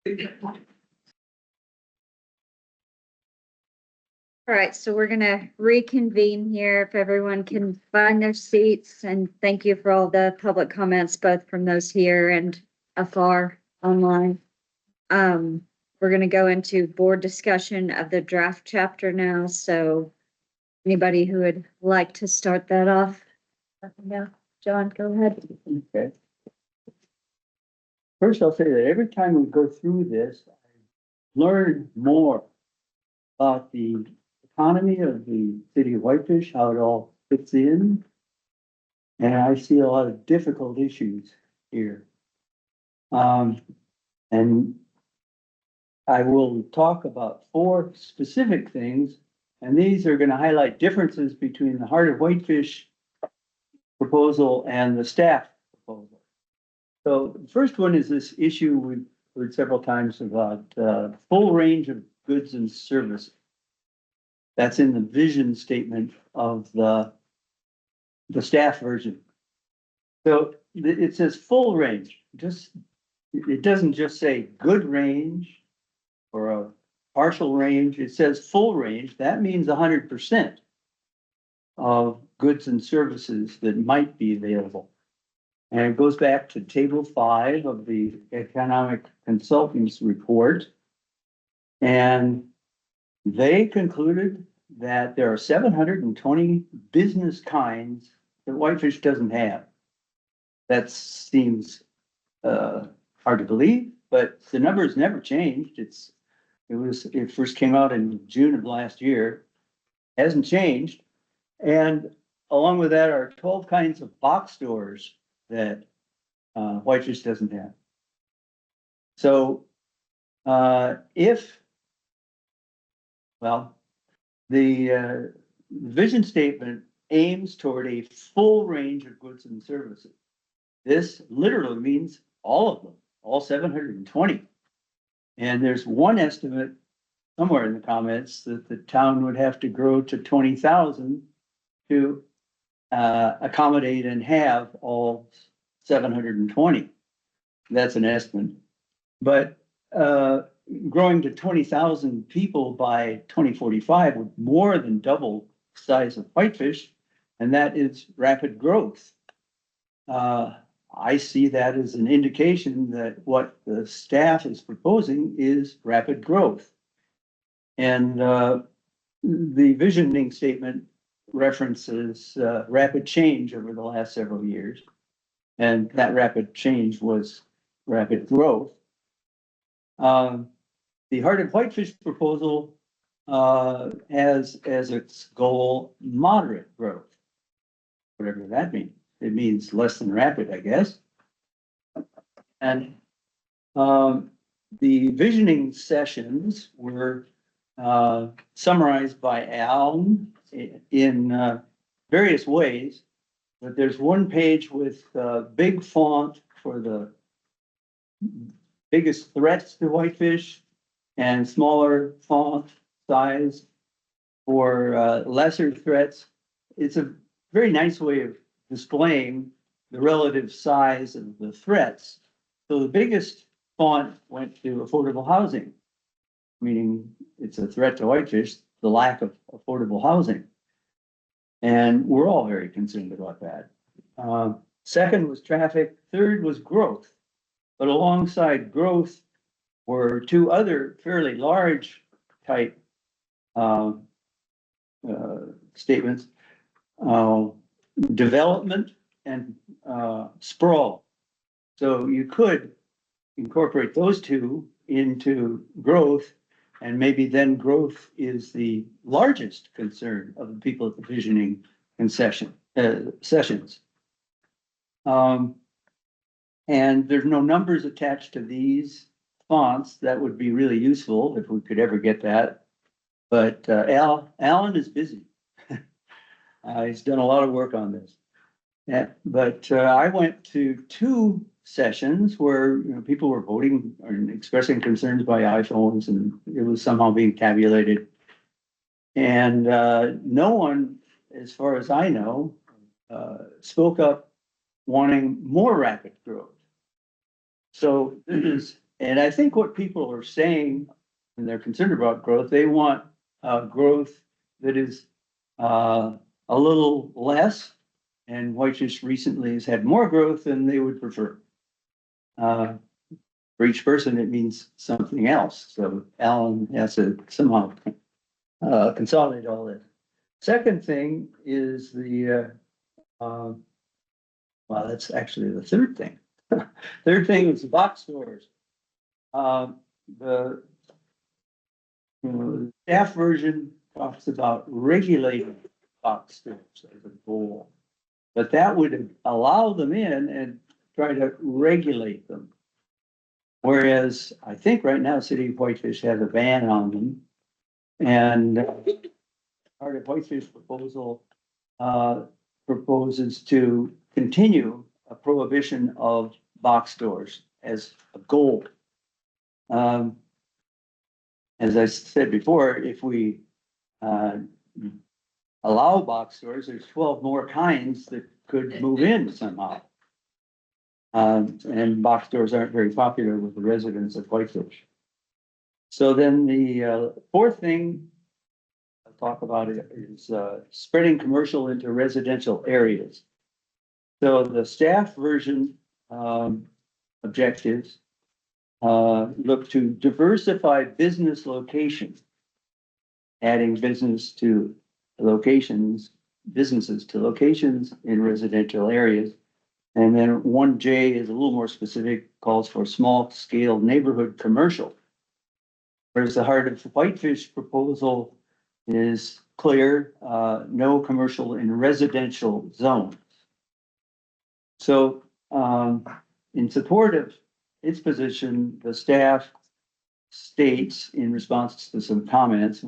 All right, so we're gonna reconvene here if everyone can find their seats, and thank you for all the public comments, both from those here and afar online. We're gonna go into board discussion of the draft chapter now, so anybody who would like to start that off? Yeah, John, go ahead. Okay. First, I'll say that every time we go through this, I learn more about the economy of the city of Whitefish, how it all fits in. And I see a lot of difficult issues here. And I will talk about 4 specific things, and these are gonna highlight differences between the Heart of Whitefish proposal and the staff proposal. So the first one is this issue we've heard several times about full range of goods and services. That's in the vision statement of the staff version. So it says full range, it doesn't just say good range or a partial range, it says full range. That means 100% of goods and services that might be available. And it goes back to table 5 of the economic consultants report. And they concluded that there are 720 business kinds that Whitefish doesn't have. That seems hard to believe, but the number has never changed. It first came out in June of last year, hasn't changed. And along with that are 12 kinds of box stores that Whitefish doesn't have. So the vision statement aims toward a full range of goods and services. This literally means all of them, all 720. And there's one estimate somewhere in the comments that the town would have to grow to 20,000 to accommodate and have all 720. That's an estimate. But growing to 20,000 people by 2045 would more than double the size of Whitefish, and that is rapid growth. I see that as an indication that what the staff is proposing is rapid growth. And the visioning statement references rapid change over the last several years. And that rapid change was rapid growth. The Heart of Whitefish proposal has as its goal moderate growth, whatever that means. It means less than rapid, I guess. And the visioning sessions were summarized by Alan in various ways, but there's one page with big font for the biggest threats to Whitefish and smaller font size for lesser threats. It's a very nice way of displaying the relative size of the threats. So the biggest font went to affordable housing, meaning it's a threat to Whitefish, the lack of affordable housing. And we're all very concerned about that. Second was traffic, third was growth. But alongside growth were 2 other fairly large type statements, development and sprawl. So you could incorporate those 2 into growth, and maybe then growth is the largest concern of the people at the visioning sessions. And there's no numbers attached to these fonts. That would be really useful if we could ever get that. But Alan is busy. He's done a lot of work on this. But I went to 2 sessions where people were voting and expressing concerns by iPhones, and it was somehow being tabulated. And no one, as far as I know, spoke up wanting more rapid growth. So this is And I think what people are saying, when they're concerned about growth, they want growth that is a little less. And whitefish recently has had more growth than they would prefer. For each person, it means something else. So Alan has to somehow consolidate all this. Second thing is well, that's actually the third thing. Third thing is the box stores. The staff version talks about regulating box stores as a goal. But that would allow them in and try to regulate them. Whereas I think right now, City of Whitefish has a ban on them. And part of Whitefish proposal proposes to continue a prohibition of box stores as a goal. As I said before, if we allow box stores, there's 12 more kinds that could move in somehow. And box stores aren't very popular with the residents of Whitefish. So then the fourth thing I'll talk about is spreading commercial into residential areas. So the staff version objectives look to diversify business locations, adding businesses to locations in residential areas. And then 1J is a little more specific, calls for small scale neighborhood commercial. Whereas the Heart of Whitefish proposal is clear, no commercial in residential zones. So in support of its position, the staff states in response to some comments,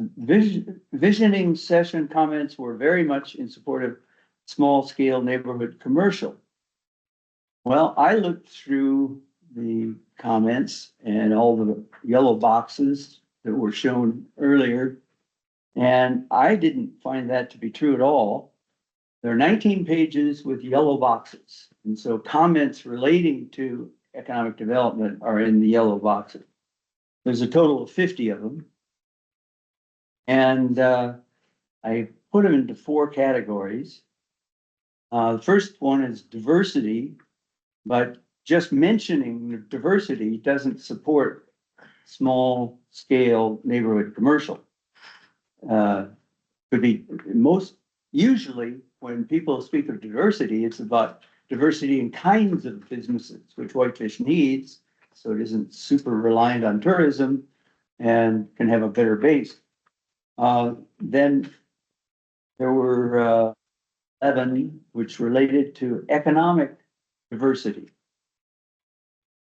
visioning session comments were very much in support of small scale neighborhood commercial. Well, I looked through the comments and all the yellow boxes that were shown earlier, and I didn't find that to be true at all. There are 19 pages with yellow boxes, and so comments relating to economic development are in the yellow boxes. There's a total of 50 of them. And I put them into 4 categories. The first one is diversity, but just mentioning diversity doesn't support small scale neighborhood commercial. Could be usually when people speak of diversity, it's about diversity in kinds of businesses, which Whitefish needs. So it isn't super reliant on tourism and can have a better base. Then there were 11 which related to economic diversity.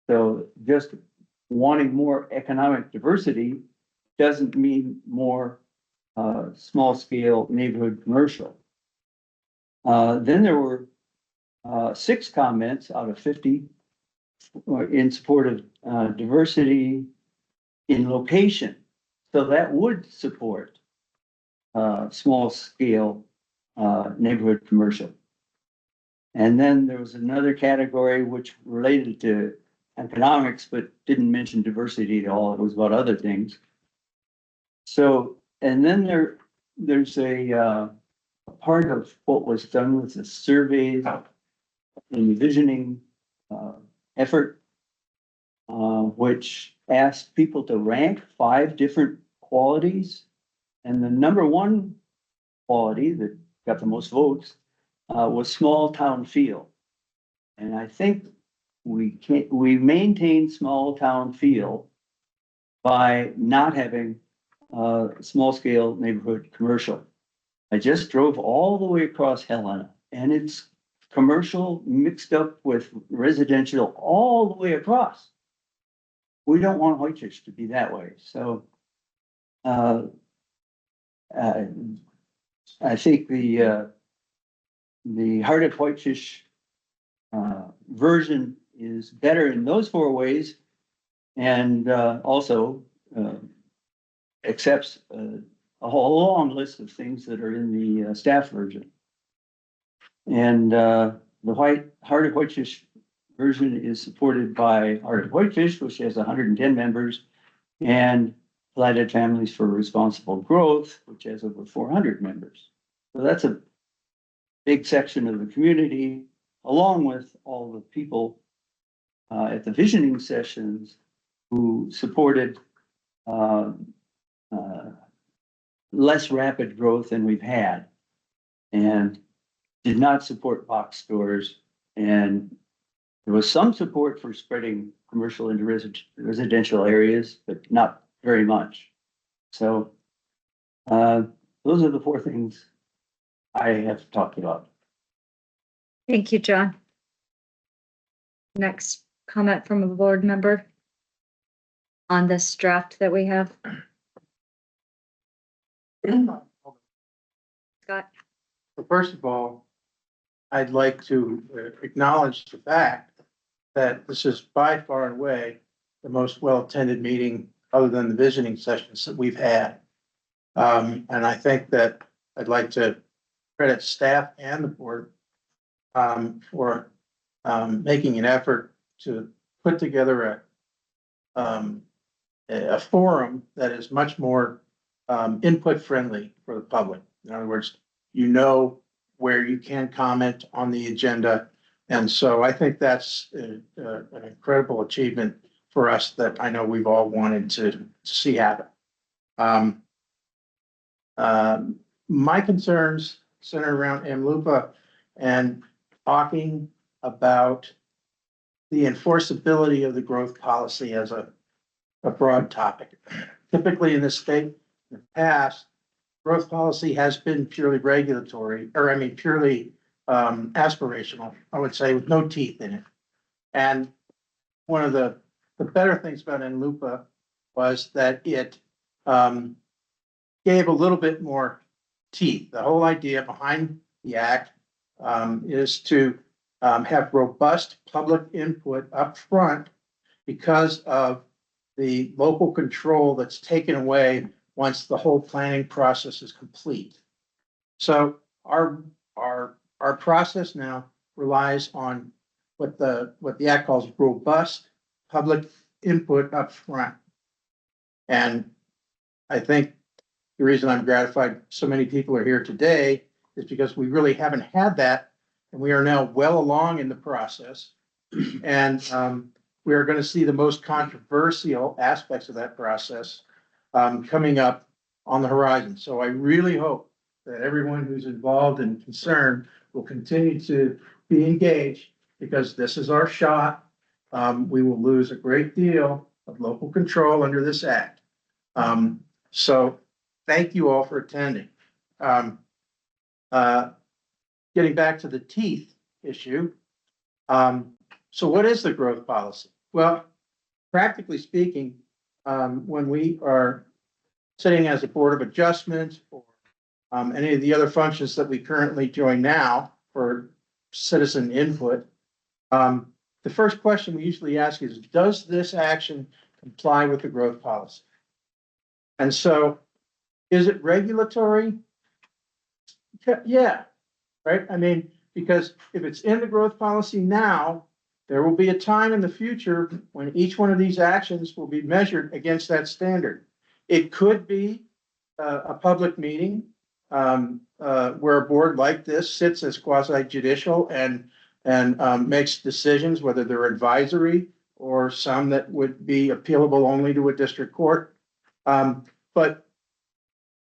So just wanting more economic diversity doesn't mean more small scale neighborhood commercial. Then there were 6 comments out of 50 in support of diversity in location. So that would support small scale neighborhood commercial. And then there was another category which related to economics, but didn't mention diversity at all. It was about other things. So, and then there's a part of what was done with the surveys and the visioning effort, which asked people to rank 5 different qualities. And the number 1 quality that got the most votes was small town feel. And I think we maintain small town feel by not having small scale neighborhood commercial. I just drove all the way across Helena, and it's commercial mixed up with residential all the way across. We don't want Whitefish to be that way. So I think the Heart of Whitefish version is better in those 4 ways, and also accepts a whole long list of things that are in the staff version. And the Heart of Whitefish version is supported by Heart of Whitefish, which has 110 members, and United Families for Responsible Growth, which has over 400 members. So that's a big section of the community, along with all the people at the visioning sessions who supported uh, uh, less rapid growth than we've had, and did not support box stores. And there was some support for spreading commercial into residential areas, but not very much. So those are the four things I have talked about. Thank you, John. Next comment from a board member on this draft that we have. Scott? Well, first of all, I'd like to acknowledge the fact that this is by far and away the most well-attended meeting, other than the visioning sessions, that we've had. And I think that I'd like to credit staff and the board for making an effort to put together a forum that is much more input friendly for the public. In other words, you know where you can comment on the agenda. And so I think that's an incredible achievement for us that I know we've all wanted to see happen. My concerns center around MLUPA and talking about the enforceability of the growth policy as a broad topic. Typically in this state, in the past, growth policy has been purely regulatory, or I mean, purely aspirational, I would say, with no teeth in it. And one of the better things about NLUPA was that it gave a little bit more teeth. The whole idea behind the act is to have robust public input up front because of the local control that's taken away once the whole planning process is complete. So our process now relies on what the act calls robust public input up front. And I think the reason I'm gratified so many people are here today is because we really haven't had that, and we are now well along in the process. And we are going to see the most controversial aspects of that process coming up on the horizon. So I really hope that everyone who's involved and concerned will continue to be engaged, because this is our shot. We will lose a great deal of local control under this act. So thank you all for attending. Getting back to the teeth issue. So what is the growth policy? Well, practically speaking, when we are sitting as a board of adjustment or any of the other functions that we currently join now for citizen input, the first question we usually ask is, does this action comply with the growth policy? And so, is it regulatory? Yeah, right? I mean, because if it's in the growth policy now, there will be a time in the future when each one of these actions will be measured against that standard. It could be a public meeting where a board like this sits as quasi judicial and makes decisions, whether they're advisory or some that would be appealable only to a district court. But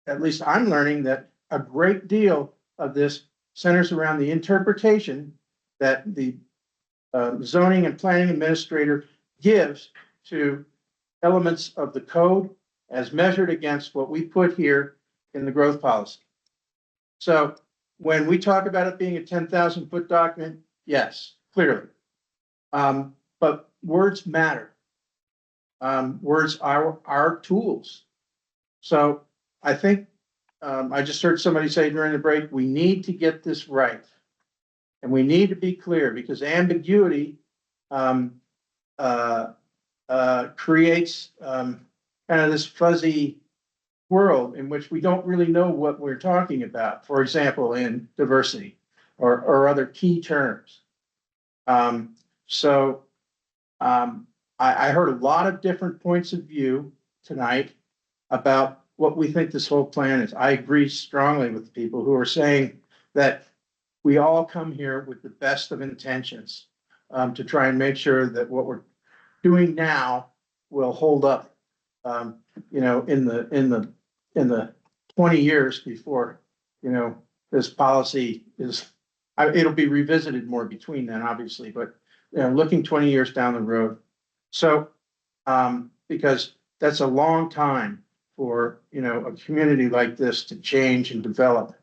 at least I'm learning that a great deal of this centers around the interpretation that the zoning and planning administrator gives to elements of the code as measured against what we put here in the growth policy. So when we talk about it being a 10,000 foot document, yes, clearly. But words matter. Words are our tools. So I think I just heard somebody say during the break, we need to get this right. And we need to be clear, because ambiguity creates kind of this fuzzy world in which we don't really know what we're talking about. For example, in diversity or other key terms. So, I heard a lot of different points of view tonight about what we think this whole plan is. I agree strongly with people who are saying that we all come here with the best of intentions, to try and make sure that what we're doing now will hold up, in the 20 years before, this policy is, it'll be revisited more between then, obviously, but, looking 20 years down the road. So, because that's a long time for, a community like this to change and develop.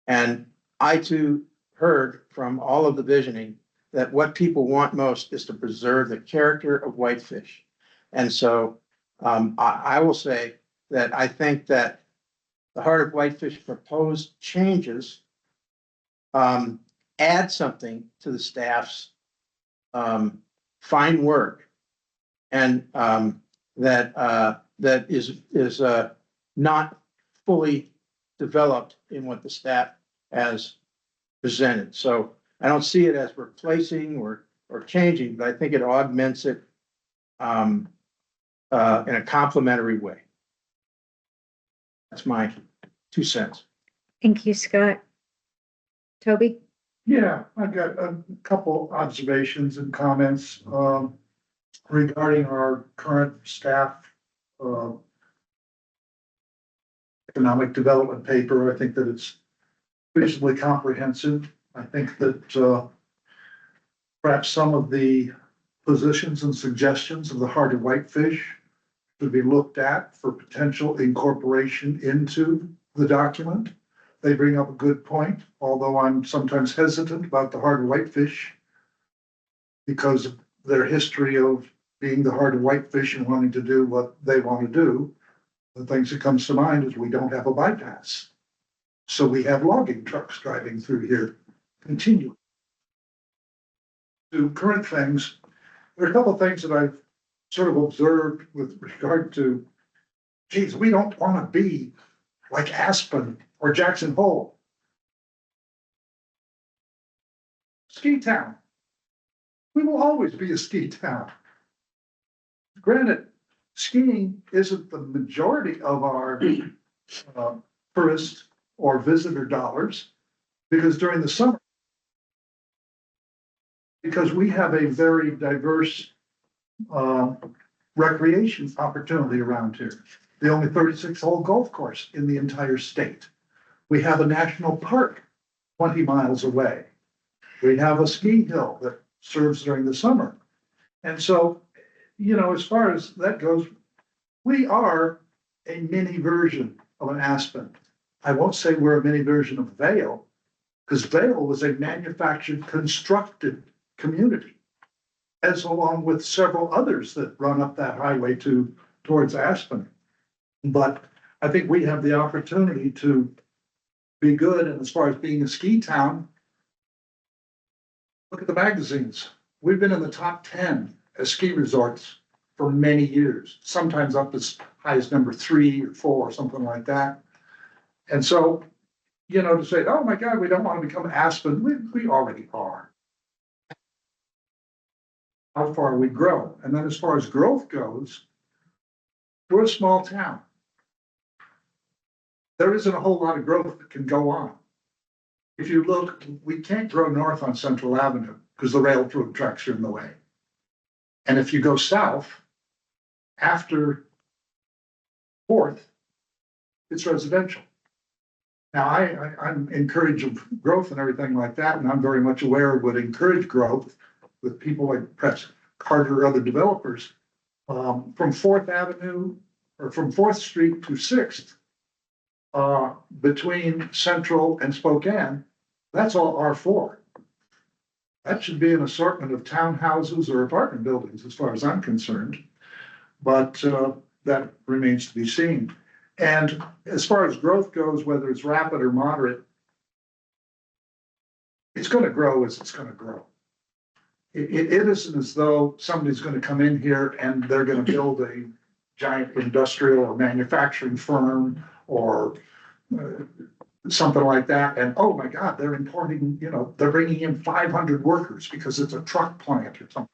And I too heard from all of the visioning that what people want most is to preserve the character of Whitefish. And so, I will say that I think that the Heart of Whitefish proposed changes add something to the staff's fine work, and that is not fully developed in what the staff has presented. So I don't see it as replacing or changing, but I think it augments it in a complementary way. That's my 2 cents. Thank you, Scott. Toby? Yeah, I've got a couple observations and comments, regarding our current staff, economic development paper. I think that it's reasonably comprehensive. I think that, perhaps some of the positions and suggestions of the Heart of Whitefish should be looked at for potential incorporation into the document. They bring up a good point, although I'm sometimes hesitant about the Heart of Whitefish because of their history of being the Heart of Whitefish and wanting to do what they want to do. The things that comes to mind is we don't have a bypass. So we have logging trucks driving through here continually. To current things, there are a couple of things that I've sort of observed with regard to, geez, we don't want to be like Aspen or Jackson Hole. Ski town. We will always be a ski town. Granted, skiing isn't the majority of our tourist or visitor dollars, because during the summer, because we have a very diverse recreation opportunity around here. The only 36-hole golf course in the entire state. We have a national park 20 miles away. We have a ski hill that serves during the summer. And so, as far as that goes, we are a mini version of an Aspen. I won't say we're a mini version of Vail, because Vail was a manufactured, constructed community, as along with several others that run up that highway towards Aspen. But I think we have the opportunity to be good. And as far as being a ski town, look at the magazines. We've been in the top 10 as ski resorts for many years, sometimes up as high as number 3 or 4 or something like that. And so, to say, oh my God, we don't want to become Aspen, we already are. How far we grow. And then as far as growth goes, we're a small town. There isn't a whole lot of growth that can go on. If you look, we can't grow north on Central Avenue because the railroad tracks are in the way. And if you go south, after 4th, it's residential. Now, I'm encouraged of growth and everything like that, and I'm very much aware of what encourage growth with people like perhaps Carter or other developers. From 4th Avenue or from 4th Street to 6th, between Central and Spokane, that's all R4. That should be an assortment of townhouses or apartment buildings, as far as I'm concerned. But that remains to be seen. And as far as growth goes, whether it's rapid or moderate, it's going to grow as it's going to grow. It isn't as though somebody's going to come in here and they're going to build a giant industrial or manufacturing firm or something like that, and oh my God, they're importing, they're bringing in 500 workers because it's a truck plant or something.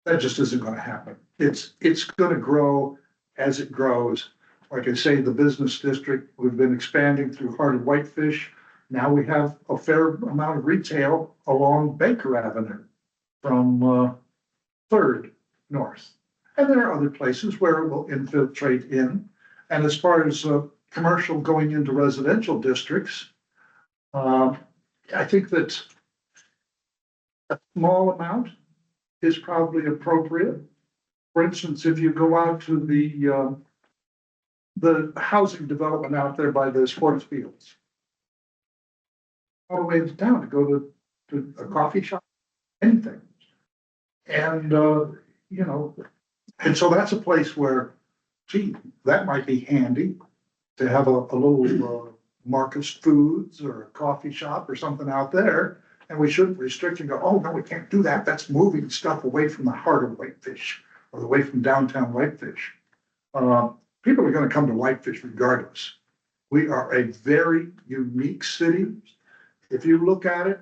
That just isn't gonna happen. It's gonna grow as it grows. Like I say, the business district, we've been expanding through Heart of Whitefish. Now we have a fair amount of retail along Baker Avenue from Third North. And there are other places where it will infiltrate in. And as far as commercial going into residential districts, I think that a small amount is probably appropriate. For instance, if you go out to the housing development out there by the sports fields, all the way to town to go to a coffee shop, anything. And, and so that's a place where, gee, that might be handy to have a little Marcus Foods or a coffee shop or something out there. And we shouldn't restrict and go, oh, no, we can't do that. That's moving stuff away from the heart of Whitefish or away from downtown Whitefish. People are gonna come to Whitefish regardless. We are a very unique city. If you look at it,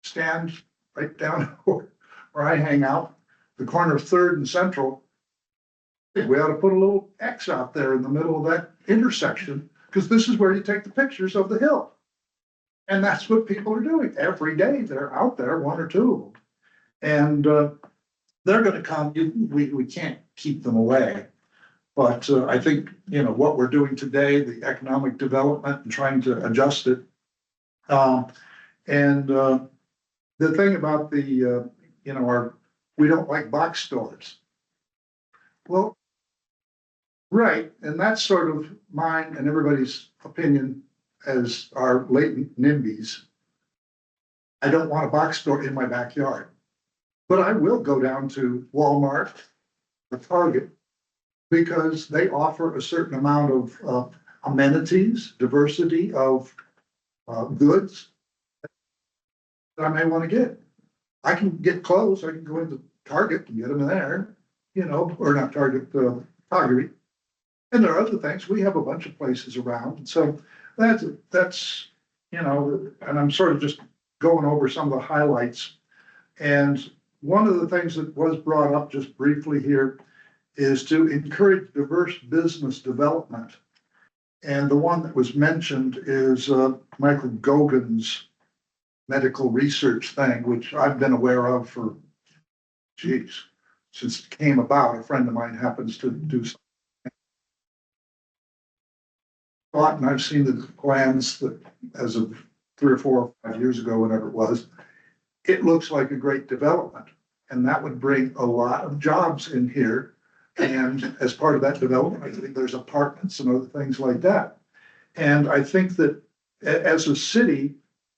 stand right down where I hang out, the corner of Third and Central, we ought to put a little X out there in the middle of that intersection, because this is where you take the pictures of the hill. And that's what people are doing every day. They're out there, one or two of them. And they're gonna come, we can't keep them away. But I think, what we're doing today, the economic development and trying to adjust it. And the thing about we don't like box stores. Well, right, and that's sort of mine and everybody's opinion as our latent NIMBYs. I don't want a box store in my backyard, but I will go down to Walmart or Target because they offer a certain amount of amenities, diversity of goods that I may want to get. I can get clothes, I can go into Target and get them there, or not Target, Target. And there are other things. We have a bunch of places around. And so that's, and I'm sort of just going over some of the highlights. And one of the things that was brought up just briefly here is to encourage diverse business development. And the one that was mentioned is Michael Gogan's medical research thing, which I've been aware of for, since it came about. A friend of mine happens to do something. And I've seen the plans that as of 3 or 4 or 5 years ago, whatever it was, it looks like a great development. And that would bring a lot of jobs in here. And as part of that development, I think there's apartments and other things like that. And I think that as a city,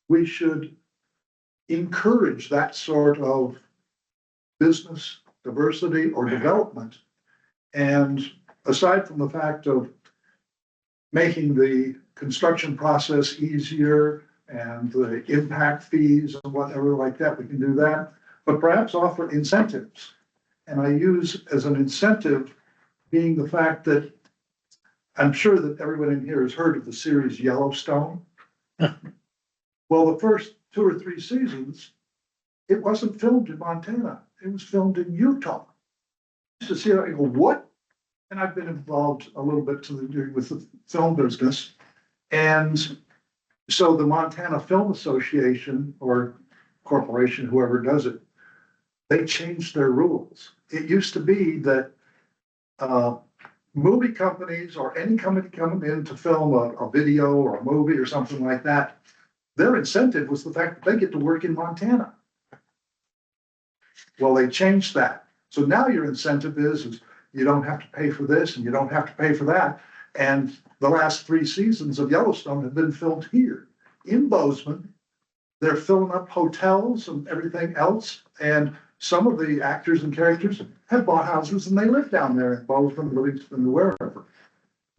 we should encourage that sort of business diversity or development. And aside from the fact of making the construction process easier and the impact fees and whatever like that, we can do that, but perhaps offer incentives. And I use as an incentive being the fact that I'm sure that everyone in here has heard of the series Yellowstone. Well, the first 2 or 3 seasons, it wasn't filmed in Montana. It was filmed in Utah. To see it, I go, what? And I've been involved a little bit with the film business. And so the Montana Film Association or corporation, whoever does it, they changed their rules. It used to be that movie companies or any company coming in to film a video or a movie or something like that, their incentive was the fact that they get to work in Montana. Well, they changed that. So now your incentive is you don't have to pay for this and you don't have to pay for that. And the last 3 seasons of Yellowstone have been filmed here in Bozeman. They're filling up hotels and everything else. And some of the actors and characters have bought houses and they live down there in Bozeman, Livingston, wherever.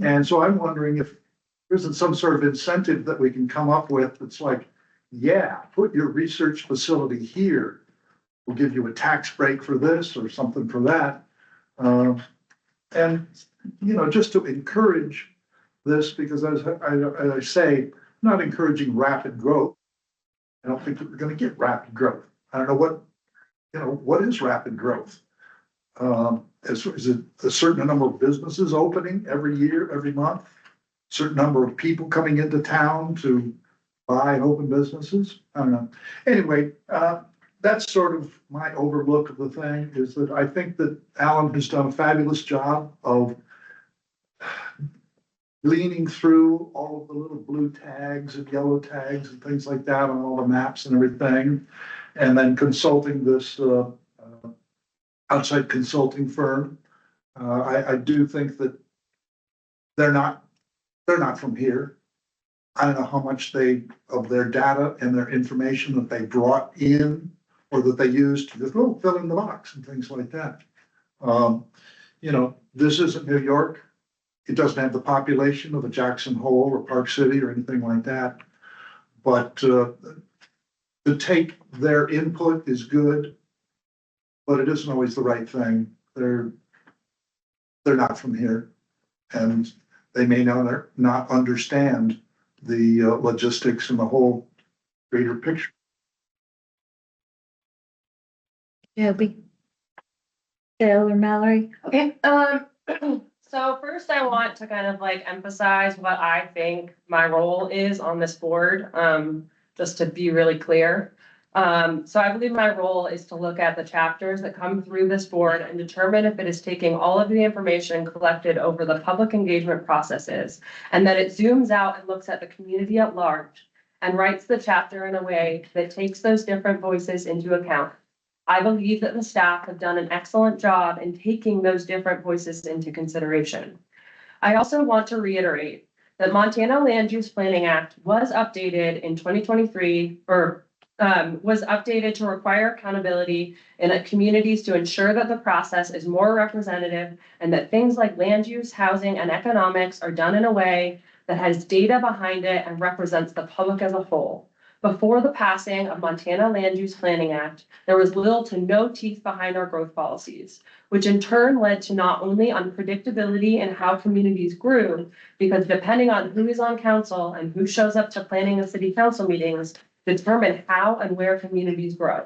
And so I'm wondering if there isn't some sort of incentive that we can come up with that's like, yeah, put your research facility here. We'll give you a tax break for this or something for that. And, just to encourage this because as I say, I'm not encouraging rapid growth. I don't think that we're gonna get rapid growth. I don't know what is rapid growth? Is it a certain number of businesses opening every year, every month? Certain number of people coming into town to buy and open businesses? I don't know. Anyway, that's sort of my overlook of the thing, is that I think that Alan has done a fabulous job of leaning through all of the little blue tags and yellow tags and things like that on all the maps and everything. And then consulting this outside consulting firm. I do think that they're not from here. I don't know how much of their data and their information that they brought in or that they used to just fill in the box and things like that. This isn't New York. It doesn't have the population of a Jackson Hole or Park City or anything like that. But to take their input is good, but it isn't always the right thing. They're not from here, and they may not understand the logistics and the whole greater picture. Joby. Dale or Mallory? Okay, so first I want to kind of like emphasize what I think my role is on this board, just to be really clear. So I believe my role is to look at the chapters that come through this board and determine if it is taking all of the information collected over the public engagement processes, and that it zooms out and looks at the community at large and writes the chapter in a way that takes those different voices into account. I believe that the staff have done an excellent job in taking those different voices into consideration. I also want to reiterate that Montana Land Use Planning Act was updated in 2023, was updated to require accountability in communities to ensure that the process is more representative and that things like land use, housing, and economics are done in a way that has data behind it and represents the public as a whole. Before the passing of Montana Land Use Planning Act, there was little to no teeth behind our growth policies, which in turn led to not only unpredictability in how communities grew, because depending on who is on council and who shows up to planning and city council meetings, determine how and where communities grow.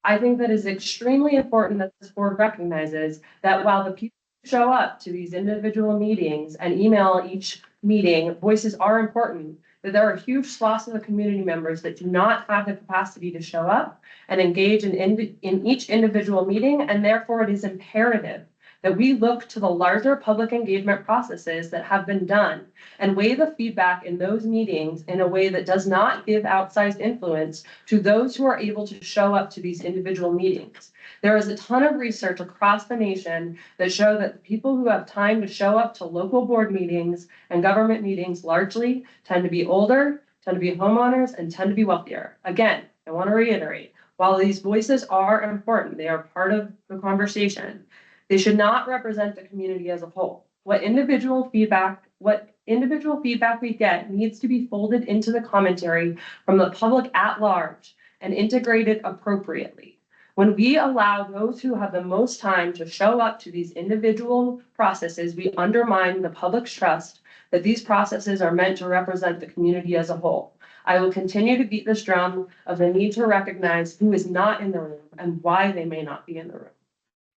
I think that is extremely important that this board recognizes that while the people who show up to these individual meetings and email each meeting, voices are important, that there are huge swaths of the community members that do not have the capacity to show up and engage in each individual meeting, and therefore it is imperative that we look to the larger public engagement processes that have been done and weigh the feedback in those meetings in a way that does not give outsized influence to those who are able to show up to these individual meetings. There is a ton of research across the nation that show that the people who have time to show up to local board meetings and government meetings largely tend to be older, tend to be homeowners, and tend to be wealthier. Again, I want to reiterate, while these voices are important, they are part of the conversation. They should not represent the community as a whole. What individual feedback we get needs to be folded into the commentary from the public at large and integrated appropriately. When we allow those who have the most time to show up to these individual processes, we undermine the public's trust that these processes are meant to represent the community as a whole. I will continue to beat this drum of the need to recognize who is not in the room and why they may not be in the room.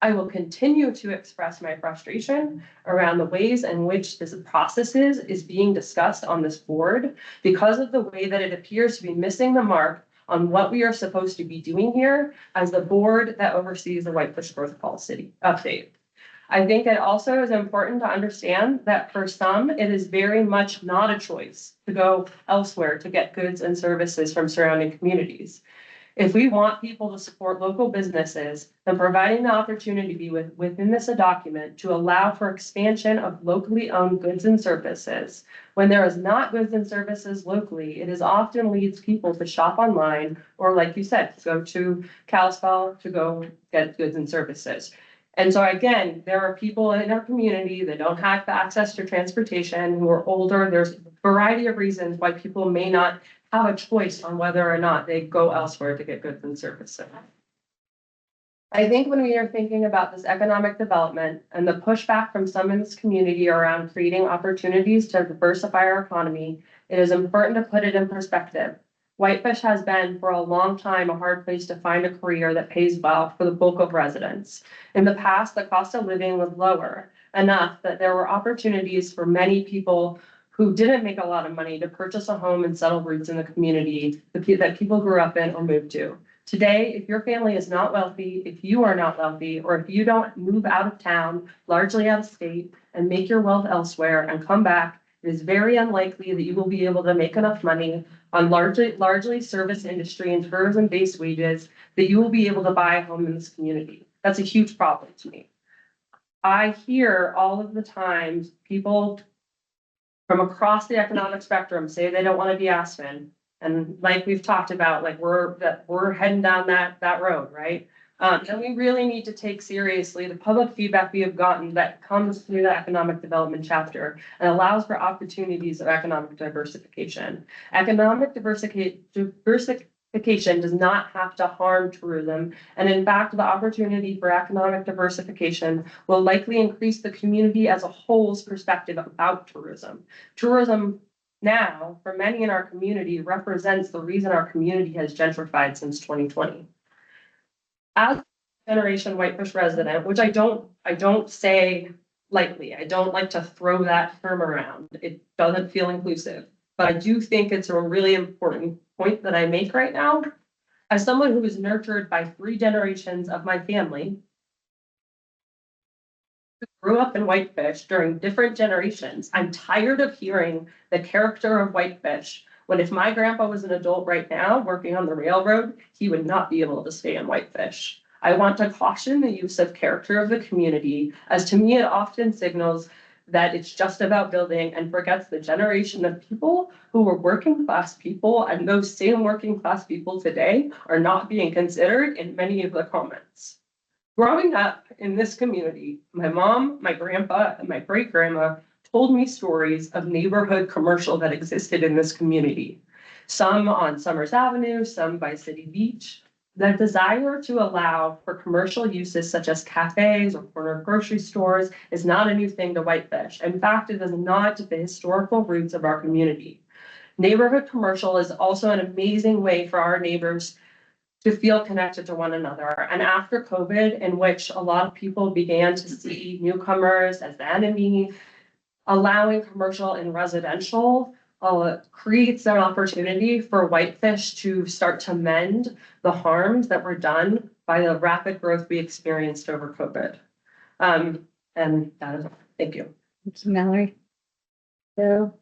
I will continue to express my frustration around the ways in which this process is being discussed on this board because of the way that it appears to be missing the mark on what we are supposed to be doing here as the board that oversees the Whitefish Growth Policy update. I think it also is important to understand that for some, it is very much not a choice to go elsewhere to get goods and services from surrounding communities. If we want people to support local businesses, then providing the opportunity within this document to allow for expansion of locally owned goods and services. When there is not goods and services locally, it is often leads people to shop online, or like you said, go to Kalispell to go get goods and services. And so again, there are people in our community that don't have access to transportation, who are older. There's a variety of reasons why people may not have a choice on whether or not they go elsewhere to get goods and services. I think when we are thinking about this economic development and the pushback from some in this community around creating opportunities to diversify our economy, it is important to put it in perspective. Whitefish has been for a long time a hard place to find a career that pays well for the bulk of residents. In the past, the cost of living was lower enough that there were opportunities for many people who didn't make a lot of money to purchase a home and settle roots in the community that people grew up in or moved to. Today, if your family is not wealthy, if you are not wealthy, or if you don't move out of town, largely out of state, and make your wealth elsewhere and come back, it is very unlikely that you will be able to make enough money on largely service industry and tourism-based wages that you will be able to buy a home in this community. That's a huge problem to me. I hear all of the time people from across the economic spectrum say they don't want to be Aspen. And like we've talked about, like we're heading down that road, right? And we really need to take seriously the public feedback we have gotten that comes through the economic development chapter and allows for opportunities of economic diversification. Economic diversification does not have to harm tourism. And in fact, the opportunity for economic diversification will likely increase the community as a whole's perspective about tourism. Tourism now, for many in our community, represents the reason our community has gentrified since 2020. As a generation Whitefish resident, which I don't say lightly, I don't like to throw that term around. It doesn't feel inclusive, but I do think it's a really important point that I make right now. As someone who was nurtured by 3 generations of my family, grew up in Whitefish during different generations, I'm tired of hearing the character of Whitefish when if my grandpa was an adult right now working on the railroad, he would not be able to stay in Whitefish. I want to caution the use of character of the community, as to me it often signals that it's just about building and forgets the generation of people who were working class people, and those same working class people today are not being considered in many of the comments. Growing up in this community, my mom, my grandpa, and my great grandma told me stories of neighborhood commercial that existed in this community. Some on Summers Avenue, some by City Beach. The desire to allow for commercial uses such as cafes or corner grocery stores is not a new thing to Whitefish. In fact, it is not the historical roots of our community. Neighborhood commercial is also an amazing way for our neighbors to feel connected to one another. And after COVID, in which a lot of people began to see newcomers as the enemy, allowing commercial and residential creates an opportunity for Whitefish to start to mend the harms that were done by the rapid growth we experienced over COVID. And that is all. Thank you. Thank you, Mallory. Bill?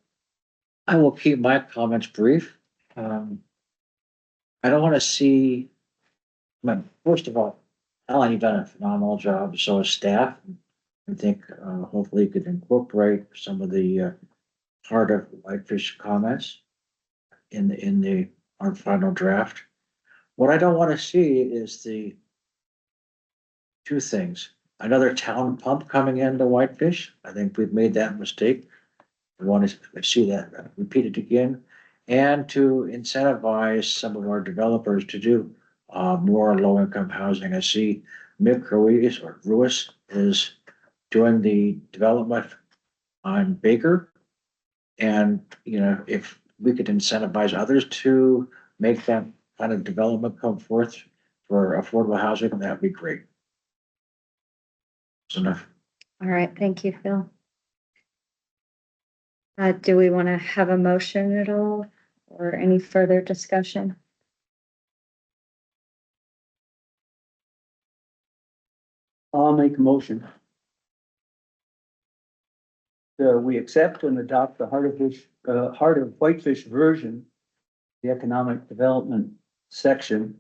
I will keep my comments brief. I don't want to see, first of all, Alan, you've done a phenomenal job, so has staff. I think hopefully you could incorporate some of the Heart of Whitefish comments in our final draft. What I don't want to see is the 2 things. Another town pump coming into Whitefish. I think we've made that mistake. We want to see that repeated again, and to incentivize some of our developers to do more low-income housing. I see Mick Ruiz is doing the development on Baker. And, you know, if we could incentivize others to make that kind of development come forth for affordable housing, that'd be great. That's enough. All right, thank you, Phil. Do we want to have a motion at all or any further discussion? I'll make a motion. We accept and adopt the Heart of Whitefish version, the economic development section,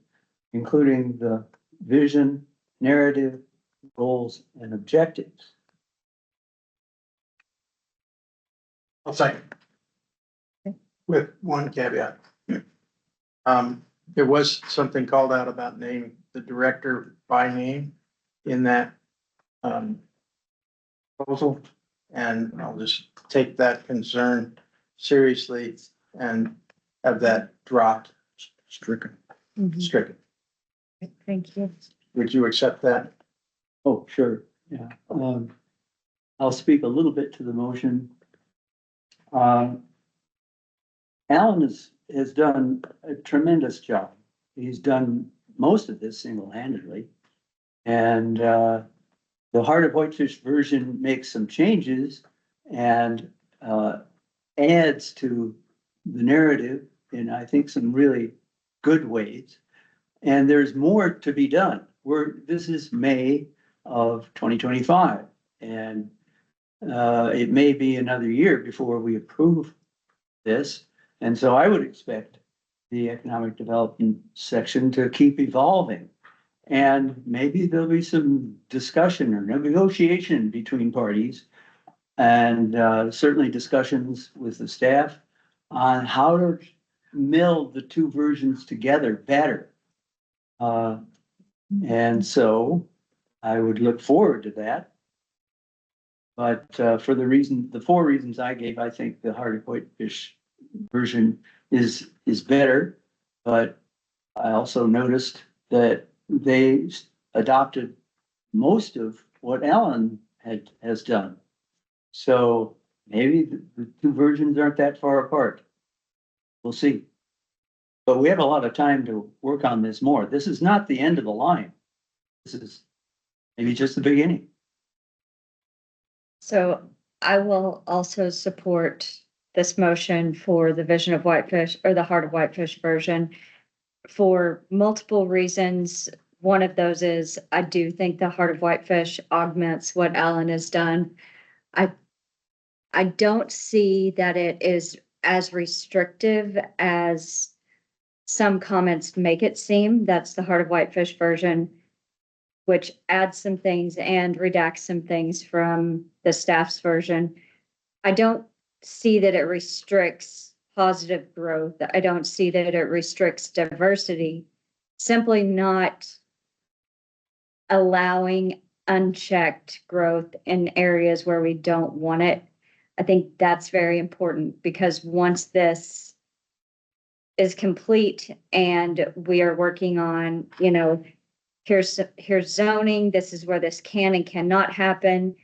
including the vision, narrative, goals, and objectives. I'll second. With one caveat. There was something called out about naming the director by name in that proposal. And I'll just take that concern seriously and have that dropped, stricken. Mhm. Stricken. Thank you. Would you accept that? Oh, sure, yeah. I'll speak a little bit to the motion. Alan has done a tremendous job. He's done most of this single-handedly. And, the Heart of Whitefish version makes some changes and, adds to the narrative in, I think, some really good ways. And there's more to be done. This is May of 2025, and it may be another year before we approve this. And so I would expect the economic development section to keep evolving. And maybe there'll be some discussion or negotiation between parties, and certainly discussions with the staff on how to meld the two versions together better. And so I would look forward to that. But for the 4 reasons I gave, I think the Heart of Whitefish version is better. But I also noticed that they adopted most of what Alan has done. So maybe the 2 versions aren't that far apart. We'll see. But we have a lot of time to work on this more. This is not the end of the line. This is maybe just the beginning. So I will also support this motion for the Vision of Whitefish or the Heart of Whitefish version for multiple reasons. One of those is I do think the Heart of Whitefish augments what Alan has done. I don't see that it is as restrictive as some comments make it seem. That's the Heart of Whitefish version, which adds some things and redacts some things from the staff's version. I don't see that it restricts positive growth. I don't see that it restricts diversity, simply not allowing unchecked growth in areas where we don't want it. I think that's very important because once this is complete and we are working on, here's zoning, this is where this can and cannot happen.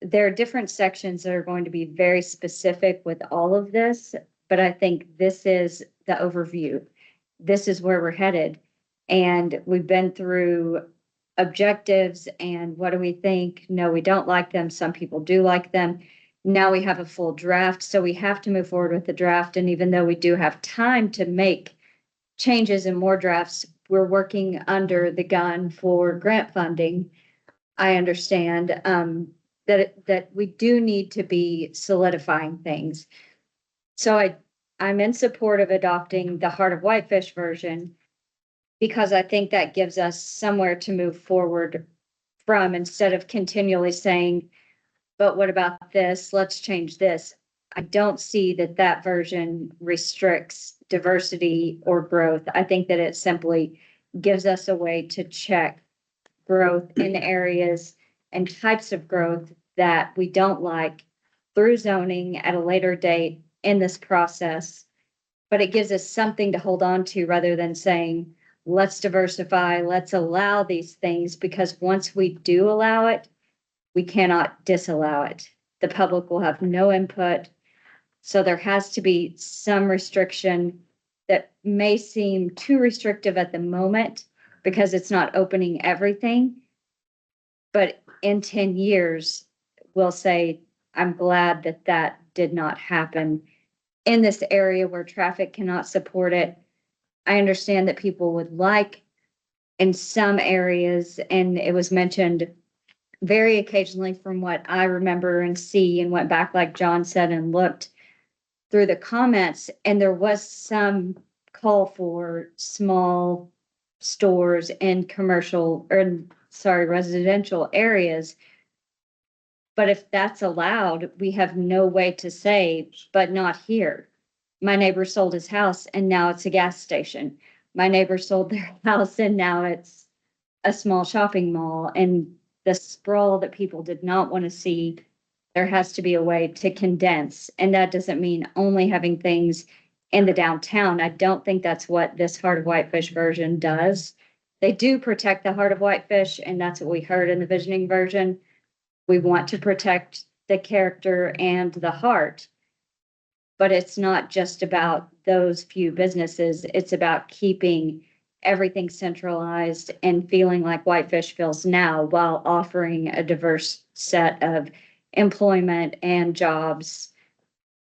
There are different sections that are going to be very specific with all of this, but I think this is the overview. This is where we're headed. And we've been through objectives and what do we think? No, we don't like them. Some people do like them. Now we have a full draft, so we have to move forward with the draft. And even though we do have time to make changes and more drafts, we're working under the gun for grant funding. I understand that we do need to be solidifying things. So I'm in support of adopting the Heart of Whitefish version because I think that gives us somewhere to move forward from instead of continually saying, but what about this? Let's change this. I don't see that version restricts diversity or growth. I think that it simply gives us a way to check growth in areas and types of growth that we don't like through zoning at a later date in this process. But it gives us something to hold on to rather than saying, let's diversify, let's allow these things, because once we do allow it, we cannot disallow it. The public will have no input. So there has to be some restriction that may seem too restrictive at the moment because it's not opening everything. But in 10 years, we'll say, I'm glad that did not happen in this area where traffic cannot support it. I understand that people would like in some areas, and it was mentioned very occasionally from what I remember and see and went back, like John said, and looked through the comments, and there was some call for small stores in residential areas. But if that's allowed, we have no way to say, but not here. My neighbor sold his house and now it's a gas station. My neighbor sold their house and now it's a small shopping mall. And the sprawl that people did not want to see, there has to be a way to condense. And that doesn't mean only having things in the downtown. I don't think that's what this Heart of Whitefish version does. they do protect the heart of Whitefish, and that's what we heard in the visioning version. We want to protect the character and the heart. But it's not just about those few businesses. It's about keeping everything centralized and feeling like Whitefish feels now, while offering a diverse set of employment and jobs,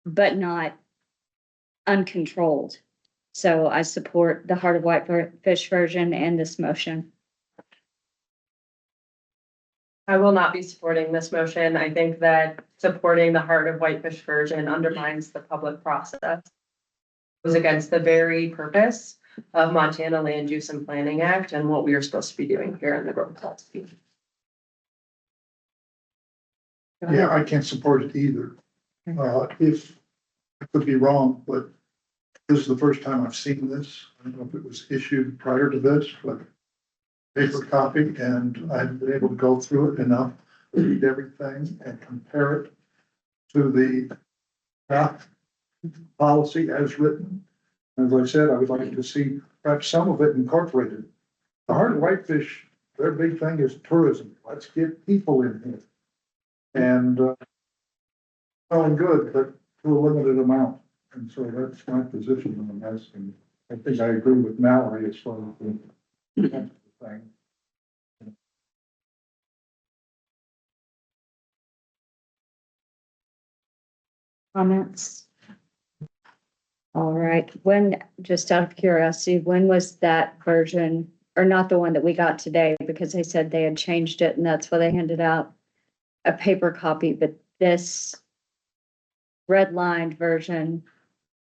but not uncontrolled. So I support the Heart of Whitefish version and this motion. I will not be supporting this motion. I think that supporting the Heart of Whitefish version undermines the public process. It goes against the very purpose of Montana Land Use and Planning Act and what we are supposed to be doing here in the growth policy. Yeah, I can't support it either. If, I could be wrong, but this is the first time I've seen this. I don't know if it was issued prior to this, but paper copy, and I've been able to go through it enough, read everything and compare it to the draft policy as written. As I said, I would like to see perhaps some of it incorporated. The Heart of Whitefish, their big thing is tourism. Let's get people in here. And, well and good, but to a limited amount. And so that's my position on this. And I think I agree with Mallory as far as the thing. Comments? All right, when, just out of curiosity, when was that version, or not the one that we got today, because they said they had changed it and that's why they handed out a paper copy, but this redlined version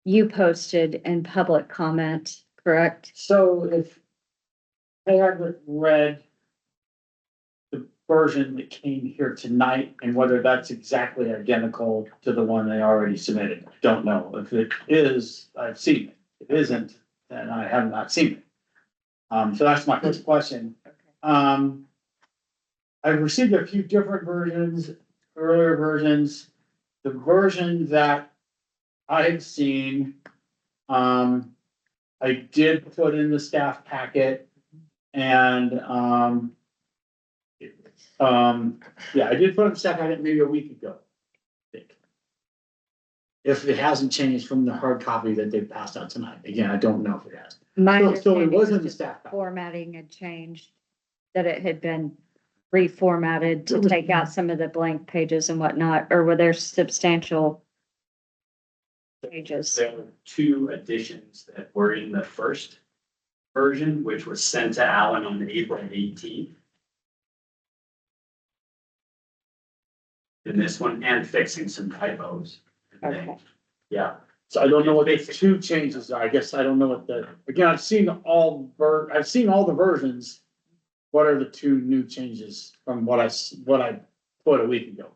you posted in public comment, correct? So if I had read the version that came here tonight and whether that's exactly identical to the one they already submitted, I don't know. If it is, I've seen it. If it isn't, then I have not seen it. So that's my first question. I've received a few different versions, earlier versions. The version that I've seen, I did put in the staff packet and, yeah, I did put in the staff packet maybe a week ago. I think. If it hasn't changed from the hard copy that they passed out tonight. Again, I don't know if it has. My So it understanding was in was the just staff packet. formatting had changed, that it had been reformatted to take out some of the blank pages and whatnot, or were there substantial pages? There were two additions that were in the first version, which was sent to Alan on April 18th. In this one, and fixing some typos. Okay. Yeah, So I don't know what the two changes are. I guess I don't know what again, I've seen all the versions. What are the two new changes from what I put a week ago?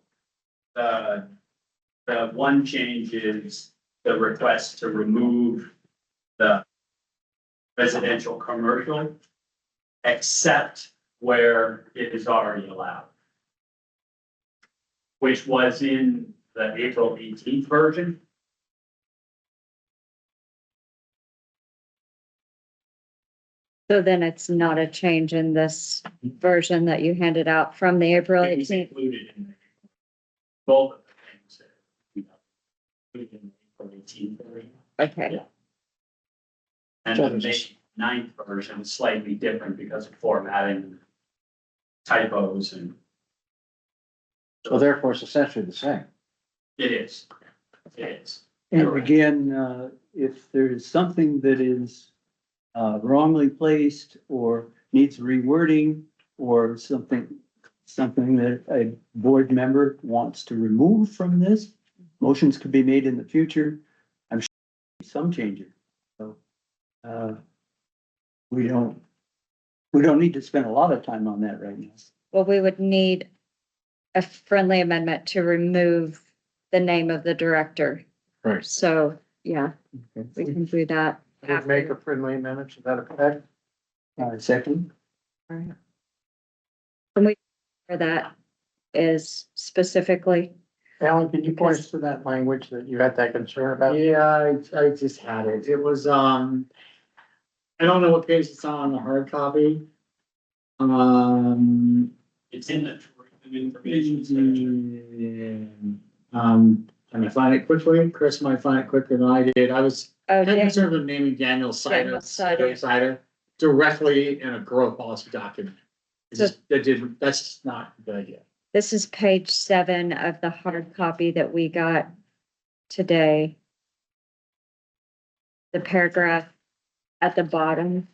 the one change is the request to remove the residential commercial, except where it is already allowed. Which was in the April 18th version. So then it's not a change in this version that you handed out from the April It was 18th. included in both of the things that we have included in the April 18th version. Okay, And the May 9th version is slightly different because of formatting, typos, and So therefore, it's essentially the same. it is. It is. And again, if there is something that is wrongly placed or needs rewording or something that a board member wants to remove from this, motions could be made in the future. I'm sure some changes. So, we don't need to spend a lot of time on that right now. well, we would need a friendly amendment to remove the name of the director. Right. So, yeah, we can do that. Would make a friendly amendment to that effect. Second, Alright. And we, where that is specifically, Alan, can you point us to that language that you had that concern about? Yeah, I just had it. It was, I I don't know what page it's on the hard copy. It's in the information section. Can I find it quickly? Chris might find it quicker than I did. I was Oh, kind of Dan- concerned with naming Daniel Daniel Cider. Cider directly in a growth policy document. It's So- just, that's just not a good idea. This is page 7 of the hard copy that we got today. The paragraph at the bottom.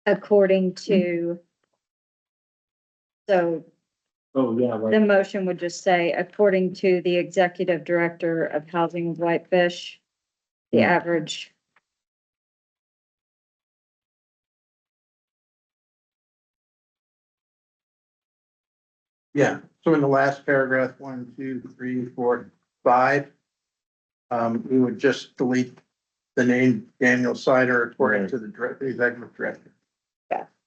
According to. So Oh, yeah, right. the motion would just say, according to the executive director of Housing of Whitefish, the average. Yeah, so in the last paragraph, 1, 2, 3, 4, 5. We would just delete the name Daniel Sider according to the executive director.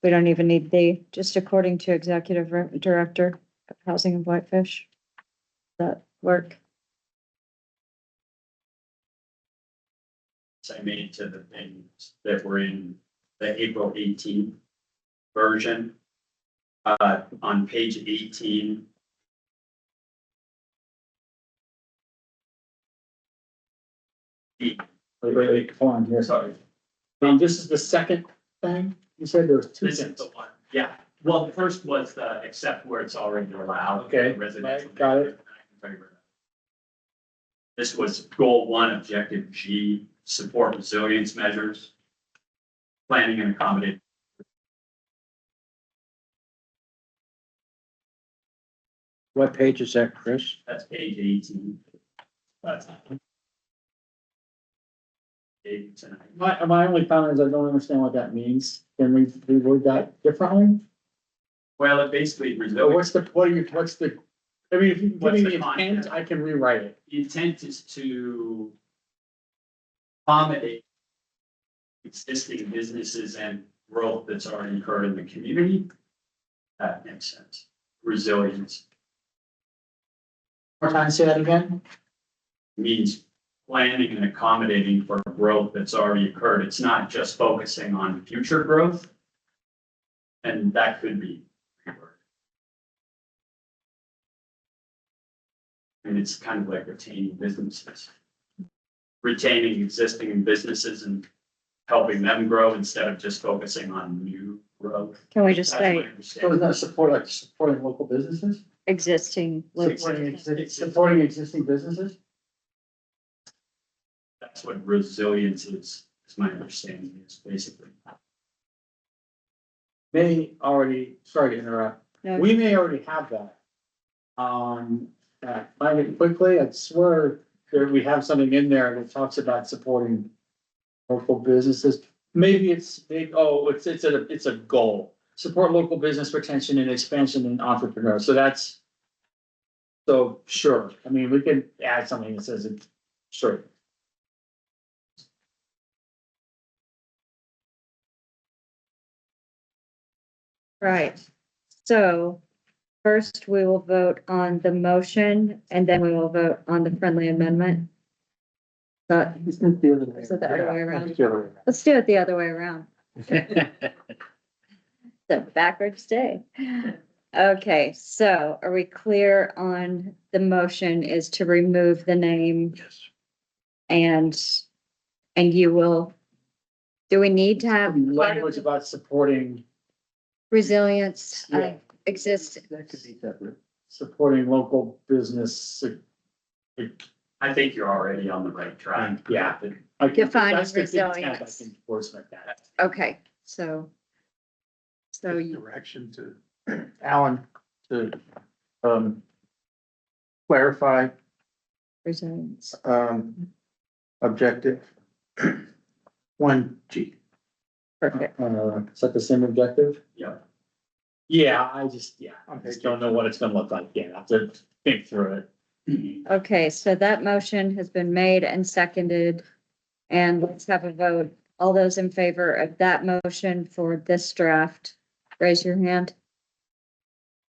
We don't even need the, just according to executive director of Housing of Whitefish. That work? I made to the things that were in the April 18th version. On page 18. Wait, hold on here. Sorry, This is the second thing? You said there was two this is things. the one, yeah, well, the first was the except where it's already allowed. Okay, Residential. right, got it. This was goal 1, objective G, support resilience measures. Planning and accommodate. What page is that, Chris? That's page 18. That's. My only comment is I don't understand what that means. Can we reword that differently? Well, it basically, Or resilience, what's the, I mean, if you can give What's me the the intent, content? I can rewrite it. the intent is to accommodate existing businesses and growth that's already occurred in the community. That makes sense. Resilience More time, say that again? means planning and accommodating for growth that's already occurred. It's not just focusing on future growth. And that could be reworked. And it's kind of like retaining businesses. Retaining existing businesses and helping them grow instead of just focusing on new growth. Can we just That's my say So understanding. is that supporting local businesses? existing? Supporting existing businesses? That's what resilience is my understanding is basically. May already, sorry to interrupt, No. we may already have that. Find it quickly, I swear that we have something in there that talks about supporting local businesses. Maybe it's it's a goal, support local business retention and expansion and entrepreneurs, so that's. So, sure, I mean, we could add something that says it, sure. Right, so first we will vote on the motion and then we will vote on the friendly amendment. But It's not the other way. is it the other way around? That's the other way around. Let's do it the other way around. The backwards day. Okay, so are we clear on the motion is to remove the name Yes. and you will, do we need to have part of Language the about supporting, resilience Yeah. exist? That could be separate. supporting local business. I think you're already on the right track. Yeah. Defining That's the intent, I resilience. think, wordsmith that. Okay, so you, Direction to Alan to, clarify, resilience, objective 1G. perfect. Is that the same objective? Yeah. Yeah, I just don't know what it's gonna look like. Yeah, I have to think through it. Okay, so that motion has been made and seconded. And let's have a vote. All those in favor of that motion for this draft, raise your hand.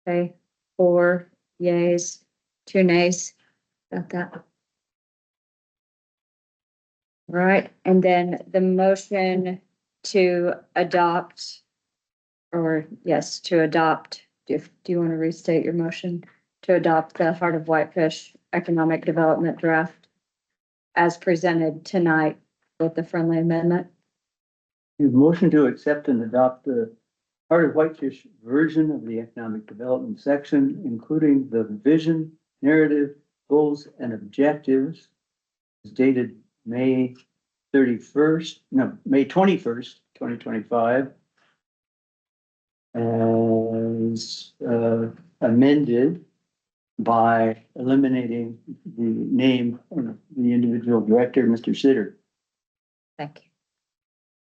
Okay, 4 yays, 2 nays. Got that? Right, and then the motion to adopt, or yes, to adopt, do you want to restate your motion? To adopt the Heart of Whitefish Economic Development Draft as presented tonight with the friendly amendment? Your motion to accept and adopt the Heart of Whitefish version of the economic development section, including the vision, narrative, goals, and objectives, is dated May 21st, 2025. As amended by eliminating the name of the individual director, Mr. Sitter. Thank you.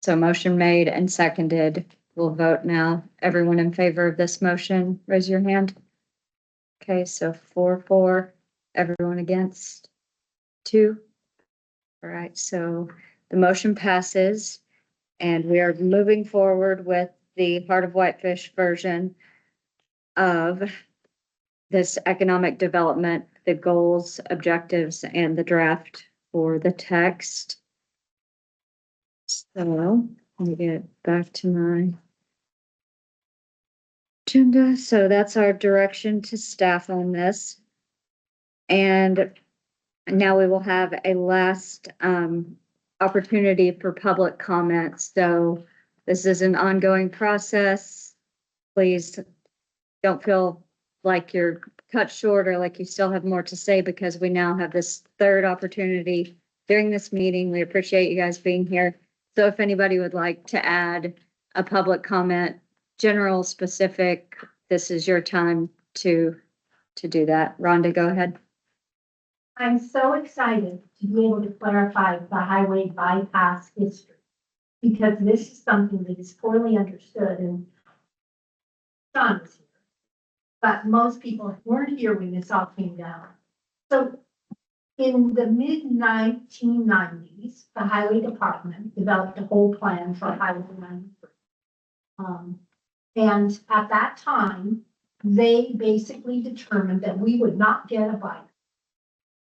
So motion made and seconded. We'll vote now. Everyone in favor of this motion, raise your hand. Okay, so 4-4. Everyone against? 2. All right, so the motion passes and we are moving forward with the Heart of Whitefish version of this economic development, the goals, objectives, and the draft for the text. So let me get back to my agenda. So that's our direction to staff on this. And now we will have a last opportunity for public comments. So this is an ongoing process. Please don't feel like you're cut short or like you still have more to say, because we now have this third opportunity during this meeting. We appreciate you guys being here. So if anybody would like to add a public comment, general, specific, this is your time to do that. Rhonda, go ahead. I'm so excited to be able to clarify the highway bypass history, because this is something that is poorly understood, and John was here, but most people weren't here when this all came down. So in the mid-1990s, the highway department developed a whole plan for Highway 93. And at that time, they basically determined that we would not get a bypass.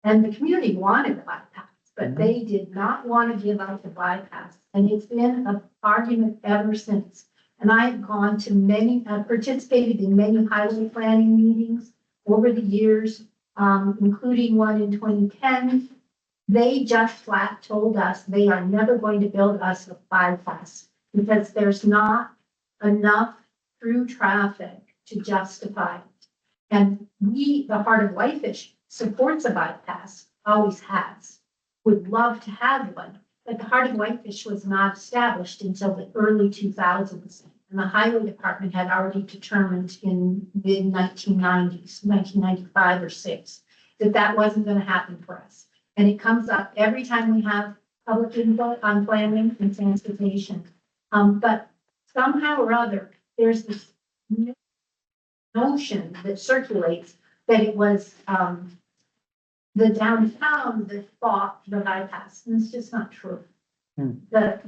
And the community wanted a bypass, but they did not want to give out the bypass. And it's been an argument ever since. And I've gone to many, participated in many highway planning meetings over the years, including one in 2010. They just flat told us they are never going to build us a bypass because there's not enough through traffic to justify it. And we, the Heart of Whitefish, supports a bypass, always has, would love to have one, but the Heart of Whitefish was not established until the early 2000s. And the highway department had already determined in mid-1990s, 1995 or 6, that that wasn't going to happen for us. And it comes up every time we have public input on planning and transportation. But somehow or other, there's this notion that circulates that it was the downtown that fought the bypass, and it's just not true. The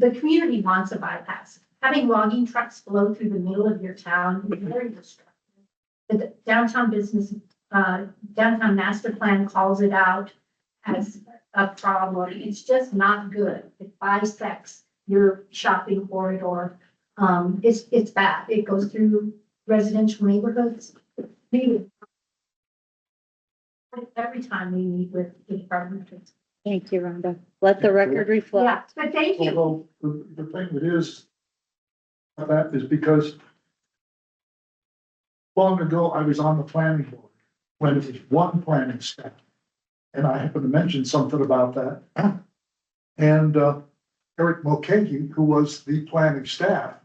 community wants a bypass. Having logging trucks flow through the middle of your town is very destructive. The downtown master plan calls it out as a problem. It's just not good. It bisects your shopping corridor. It's bad. It goes through residential neighborhoods. Every time we meet with the department. Thank you, Rhonda. Let the record Yeah, reflect. but thank you. Although the thing that is, that is because long ago, I was on the planning board when it was one planning staff. And I happened to mention something about that. And Eric Mulcahy, who was the planning staff,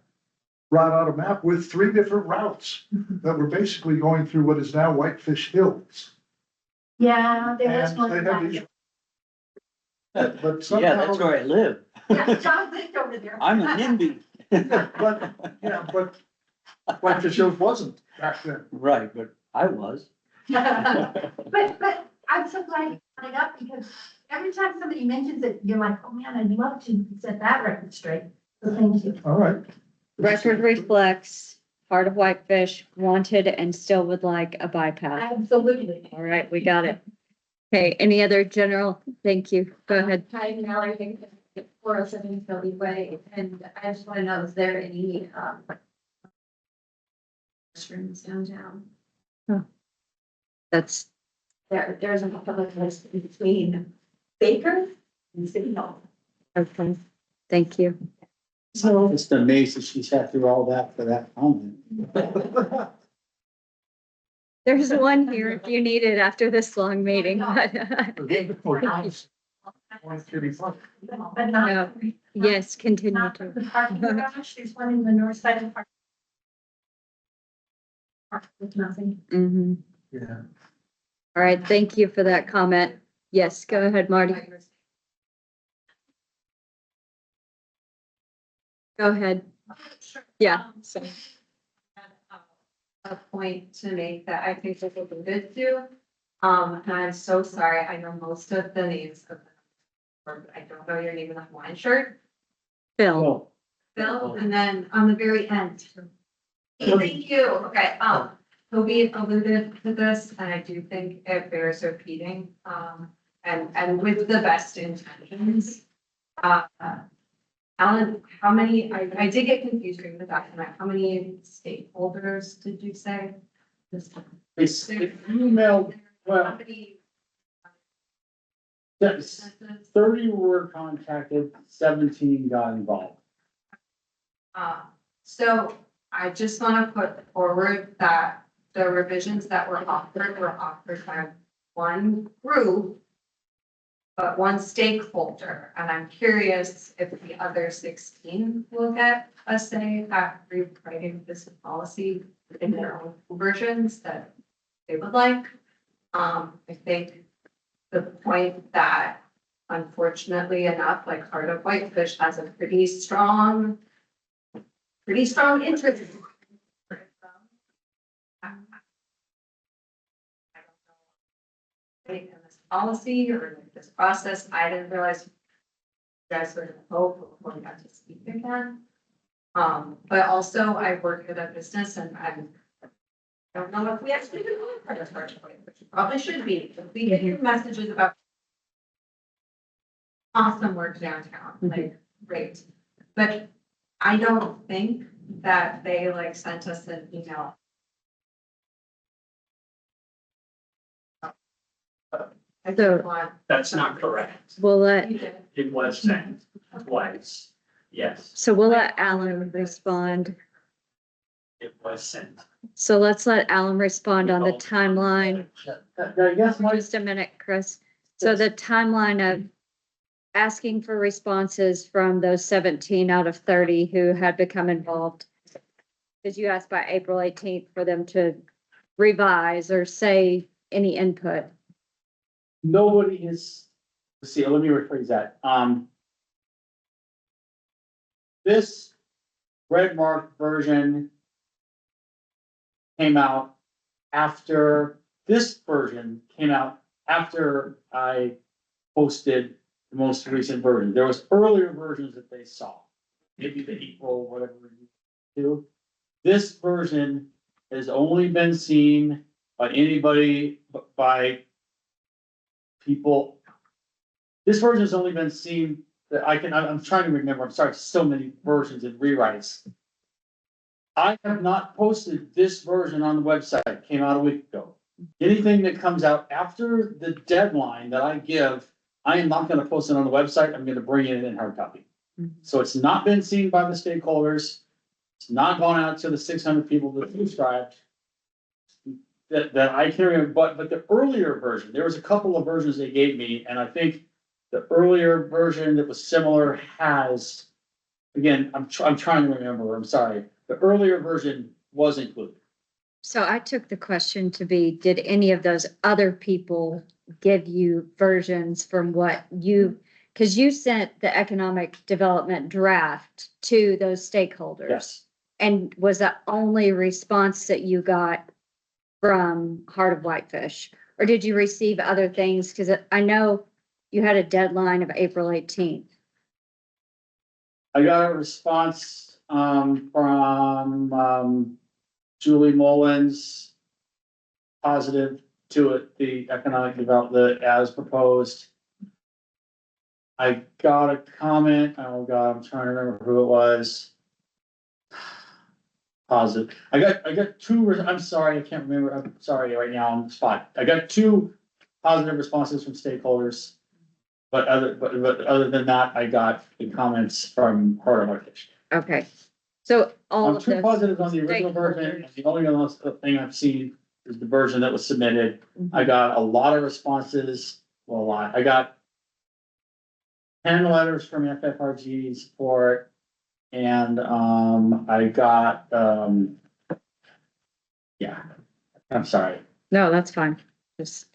brought out a map with 3 different routes that were basically going through what is now Whitefish Hills. Yeah, there was And one. they have back these. there. But Yeah, that's somehow, where I live. Yeah, John lived over there. I'm a NIMBY. but Whitefish Hills wasn't back then. Right, but I was. But I'm so glad you brought it up, because every time somebody mentions it, you're like, oh man, I'd love to set that record straight. So thank you. All right. Record reflects Heart of Whitefish wanted and still would like a bypass. Absolutely. All right, we got it. Okay, any other general? Thank you. Go ahead. Hi, Mallory, thank you for us in Philly Way, and I just wanna know, is there any, restrooms downtown? That's, There's a public list in between Baker and City Hall. okay. Thank you. So. Just amazed that she sat through all that for that comment. There's one here if you need it after this long meeting. But No. not. Yes, continue Not to. the parking garage, there's one in the north side of the park. With nothing. Mhm. Yeah. All right, thank you for that comment. Yes, go ahead, Marty. Go ahead. Yeah. So. A point to make that I think this is a good do. And I'm so sorry, I know most of the names of. Or I don't know your name in that one shirt, Phil. Bill, and then on the very end. Hey, thank you, okay, Toby alluded to this, and I do think it bears repeating, and with the best intentions. Alan, how many, I did get confused reading the document, how many stakeholders did you say? It's emailed, well, How many yes, 30 were contacted, 17 got involved. So I just want to put forward that the revisions that were offered by one group, but one stakeholder, and I'm curious if the other 16 will get a say at rewriting this policy in their own versions that they would like. I think the point that unfortunately enough, like Heart of Whitefish has a pretty strong interest. In this policy or like this process, I didn't realize you guys were gonna vote before we got to speak again. But also I work at a business and I don't know if we actually do for this part of it, which we probably should be. If we get your messages about awesome work downtown, like great. But I don't think that they like sent us an email. I So- just want. That's not correct. We'll let, You did. It was sent twice. Yes, so we'll let Alan respond. it was sent. So let's let Alan respond on the timeline. I guess my, Just a minute, Chris. So the timeline of asking for responses from those 17 out of 30 who had become involved. Because you asked by April 18th for them to revise or say any input. nobody is, let's see, let me rephrase that. This red mark version came out after, this version came out after I posted the most recent version. There was earlier versions that they saw, maybe the April, whatever you do. This version has only been seen by anybody, by people. This version has only been seen, that I'm trying to remember, I'm sorry, so many versions and rewrites. I have not posted this version on the website, it came out a week ago. Anything that comes out after the deadline that I give, I am not gonna post it on the website, I'm gonna bring it in hard copy. Mhm. So it's not been seen by the stakeholders, it's not gone out to the 600 people that subscribed. That I can remember, but the earlier version, there was a couple of versions they gave me, and I think the earlier version that was similar has, again, I'm trying to remember, I'm sorry, the earlier version was included. So I took the question to be, did any of those other people give you versions from what you, because you sent the economic development draft to those stakeholders? Yes, And was that only response that you got from Heart of Whitefish? Or did you receive other things? Because I know you had a deadline of April 18th. I got a response, from, Julie Mullins. Positive to it, the economic development as proposed. I got a comment, oh God, I'm trying to remember who it was. Positive, I got two, I'm sorry, I can't remember, I'm sorry right now on the spot. I got two positive responses from stakeholders. But other than that, I got the comments from Heart of Whitefish. Okay, so all I'm of too those. positive on the original version, stakeholders- the only other thing I've seen is the version that was submitted. Mm-hmm. I got a lot of responses, well, a lot, I got 10 letters from FFRG support. And, I got, yeah, I'm sorry. No, that's fine. Just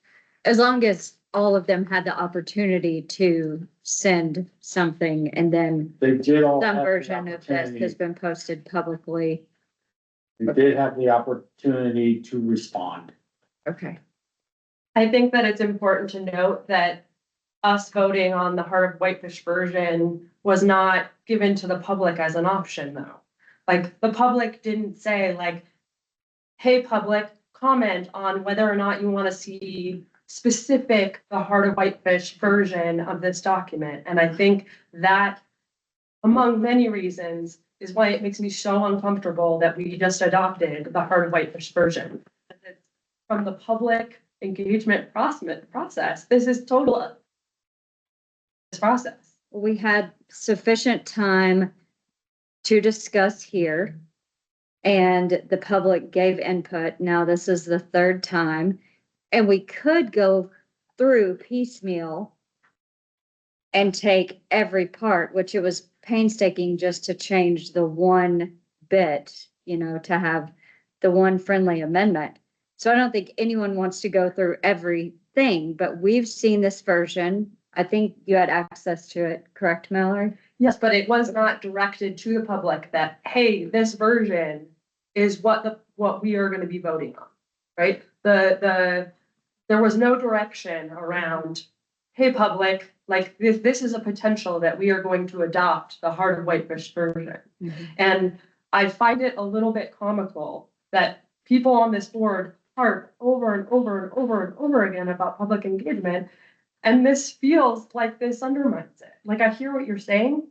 as long as all of them had the opportunity to send something and then They did all. some have the version of this opportunity- has been posted publicly. They did have the opportunity to respond. Okay. I think that it's important to note that us voting on the Heart of Whitefish version was not given to the public as an option, though. Like, the public didn't say like, hey, public, comment on whether or not you want to see specific, the Heart of Whitefish version of this document. And I think that, among many reasons, is why it makes me so uncomfortable that we just adopted the Heart of Whitefish version. From the public engagement process, this is total this process. We had sufficient time to discuss here. And the public gave input. Now this is the third time. And we could go through piecemeal and take every part, which it was painstaking just to change the one bit, to have the one friendly amendment. So I don't think anyone wants to go through everything, but we've seen this version. I think you had access to it, correct, Mallory? Yes, but it was not directed to the public that, hey, this version is what we are gonna be voting on, right? There was no direction around, hey, public, like this is a potential that we are going to adopt the Heart of Whitefish version. And I find it a little bit comical that people on this board harp over and over and over and over again about public engagement. And this feels like this undermines it. Like, I hear what you're saying,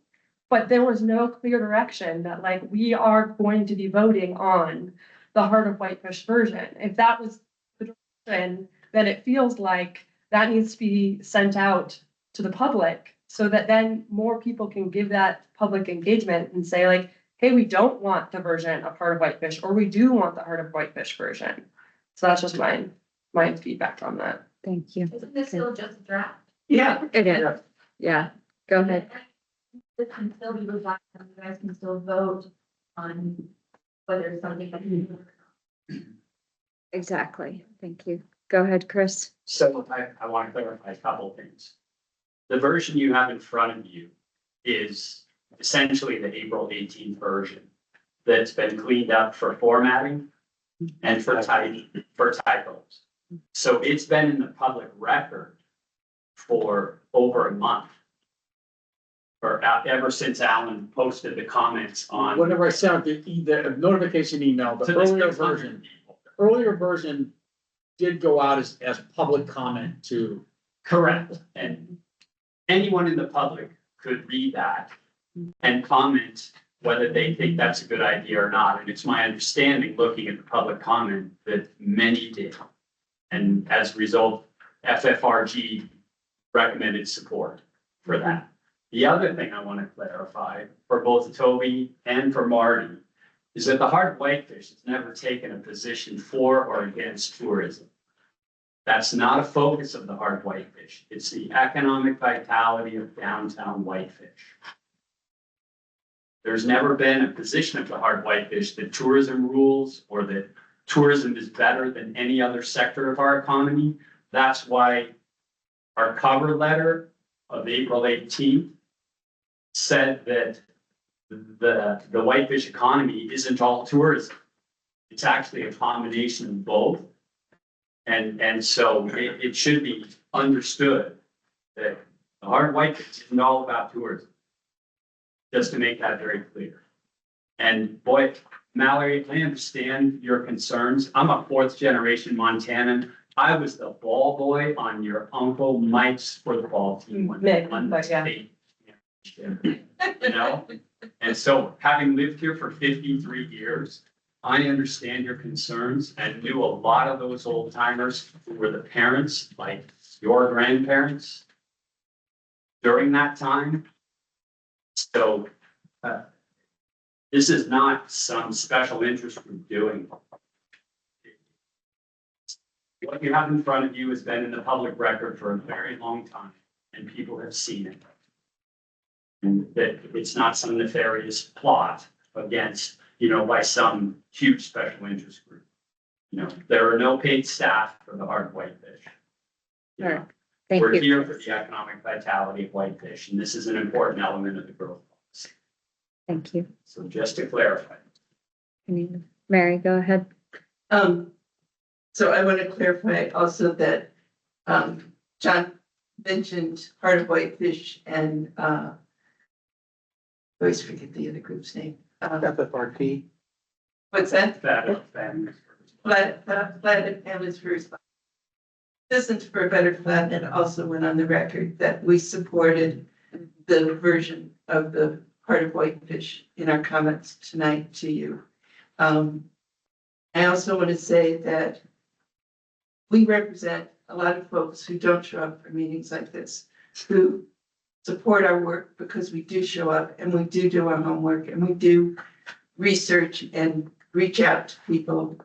but there was no clear direction that like, we are going to be voting on the Heart of Whitefish version. If that was the direction, then it feels like that needs to be sent out to the public so that then more people can give that public engagement and say like, hey, we don't want the version of Heart of Whitefish, or we do want the Heart of Whitefish version. So that's just my feedback on that. Thank you. Isn't this still just a draft? Yeah. It is. Yeah, go ahead. This can still be revised, and you guys can still vote on whether it's something that you. Exactly. Thank you. Go ahead, Chris. So I want to clarify a couple of things. The version you have in front of you is essentially the April 18th version that's been cleaned up for formatting and for typos. So it's been in the public record for over a month. Or ever since Alan posted the comments on. Whenever I sent the notification email, the to this earlier 600 version, people. earlier version did go out as public comment to. Correct, and anyone in the public could read that and comment whether they think that's a good idea or not. And it's my understanding, looking at the public comment, that many did. And as a result, FFRG recommended support for that. The other thing I want to clarify for both Toby and for Marty is that the Heart of Whitefish has never taken a position for or against tourism. That's not a focus of the Heart of Whitefish. It's the economic vitality of downtown Whitefish. There's never been a position of the Heart of Whitefish that tourism rules or that tourism is better than any other sector of our economy. That's why our cover letter of April 18th said that the Whitefish economy isn't all tourism. It's actually a combination of both. And so it should be understood that the Heart of Whitefish isn't all about tourism. Just to make that very clear. And boy, Mallory, I understand your concerns. I'm a 4th generation Montanan. I was the ball boy on your Uncle Mike's football team when they Mick, won the but yeah. state championship, you know? And so having lived here for 53 years, I understand your concerns and knew a lot of those old timers who were the parents, like your grandparents during that time. So this is not some special interest group doing. What you have in front of you has been in the public record for a very long time, and people have seen it. And that it's not some nefarious plot against, by some huge special interest group. There are no paid staff for the Heart of Whitefish. You know, Sure. Thank We're you. here for the economic vitality of whitefish, and this is an important element of the growth policy. Thank you. So just to clarify. Mary, go ahead. So I want to clarify also that, John mentioned Heart of Whitefish and, I always forget the other group's name. FFRT. What's that? That. Flathead Families for Response. Citizens for a Better Flathead also went on the record that we supported the version of the Heart of Whitefish in our comments tonight to you. I also want to say that we represent a lot of folks who don't show up for meetings like this, who support our work because we do show up and we do our homework and we do research and reach out to people.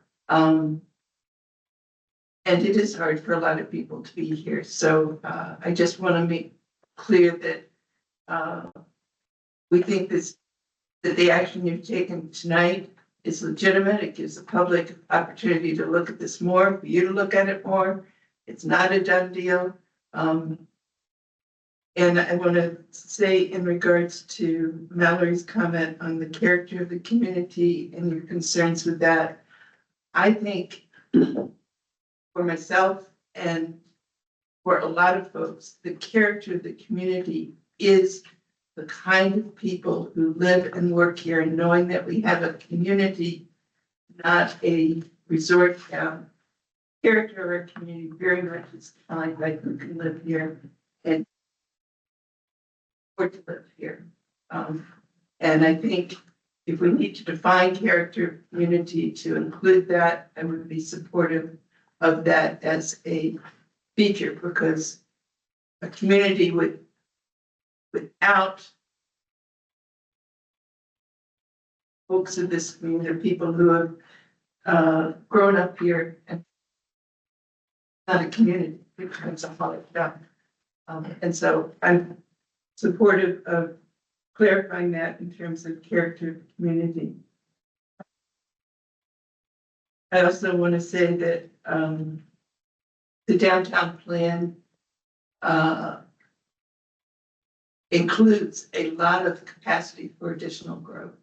And it is hard for a lot of people to be here. So I just want to make clear that we think that the action you've taken tonight is legitimate. It gives the public opportunity to look at this more, for you to look at it more. It's not a done deal. And I want to say in regards to Mallory's comment on the character of the community and your concerns with that, I think for myself and for a lot of folks, the character of the community is the kind of people who live and work here, and knowing that we have a community, not a resort town. Character of our community very much is defined by who can live here and afford to live here. And I think if we need to define character of community to include that, I would be supportive of that as a feature, because a community without folks of this community, people who have grown up here and not a community, it becomes a hollow town. And so I'm supportive of clarifying that in terms of character of the community. I also want to say that the downtown plan includes a lot of capacity for additional growth.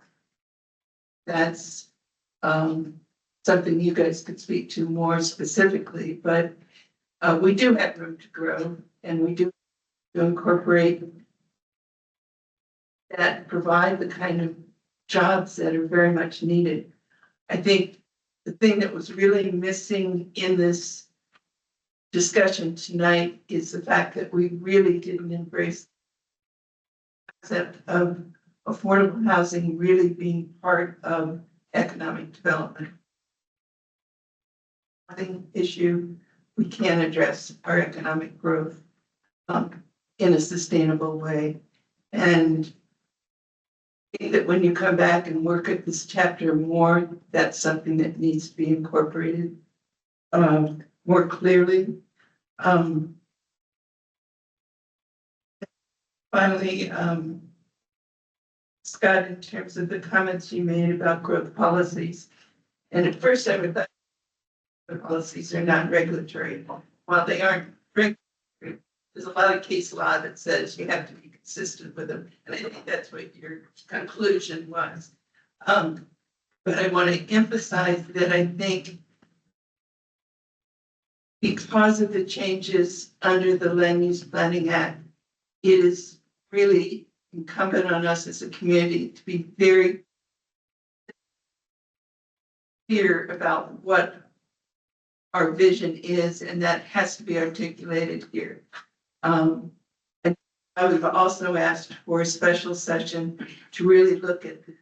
That's something you guys could speak to more specifically, but we do have room to grow, and we do incorporate that, provide the kind of jobs that are very much needed. I think the thing that was really missing in this discussion tonight is the fact that we really didn't embrace the concept of affordable housing really being part of economic development. Housing issue, we can address our economic growth in a sustainable way. And I think that when you come back and work at this chapter more, that's something that needs to be incorporated more clearly. Finally, Scott, in terms of the comments you made about growth policies, and at first I would thought the policies are not regulatory. While they aren't regulatory, there's a lot of case law that says you have to be consistent with them, and I think that's what your conclusion was. But I want to emphasize that I think because of the changes under the Land Use Planning Act, it is really incumbent on us as a community to be very clear about what our vision is, and that has to be articulated here. And I would also asked for a special session to really look at the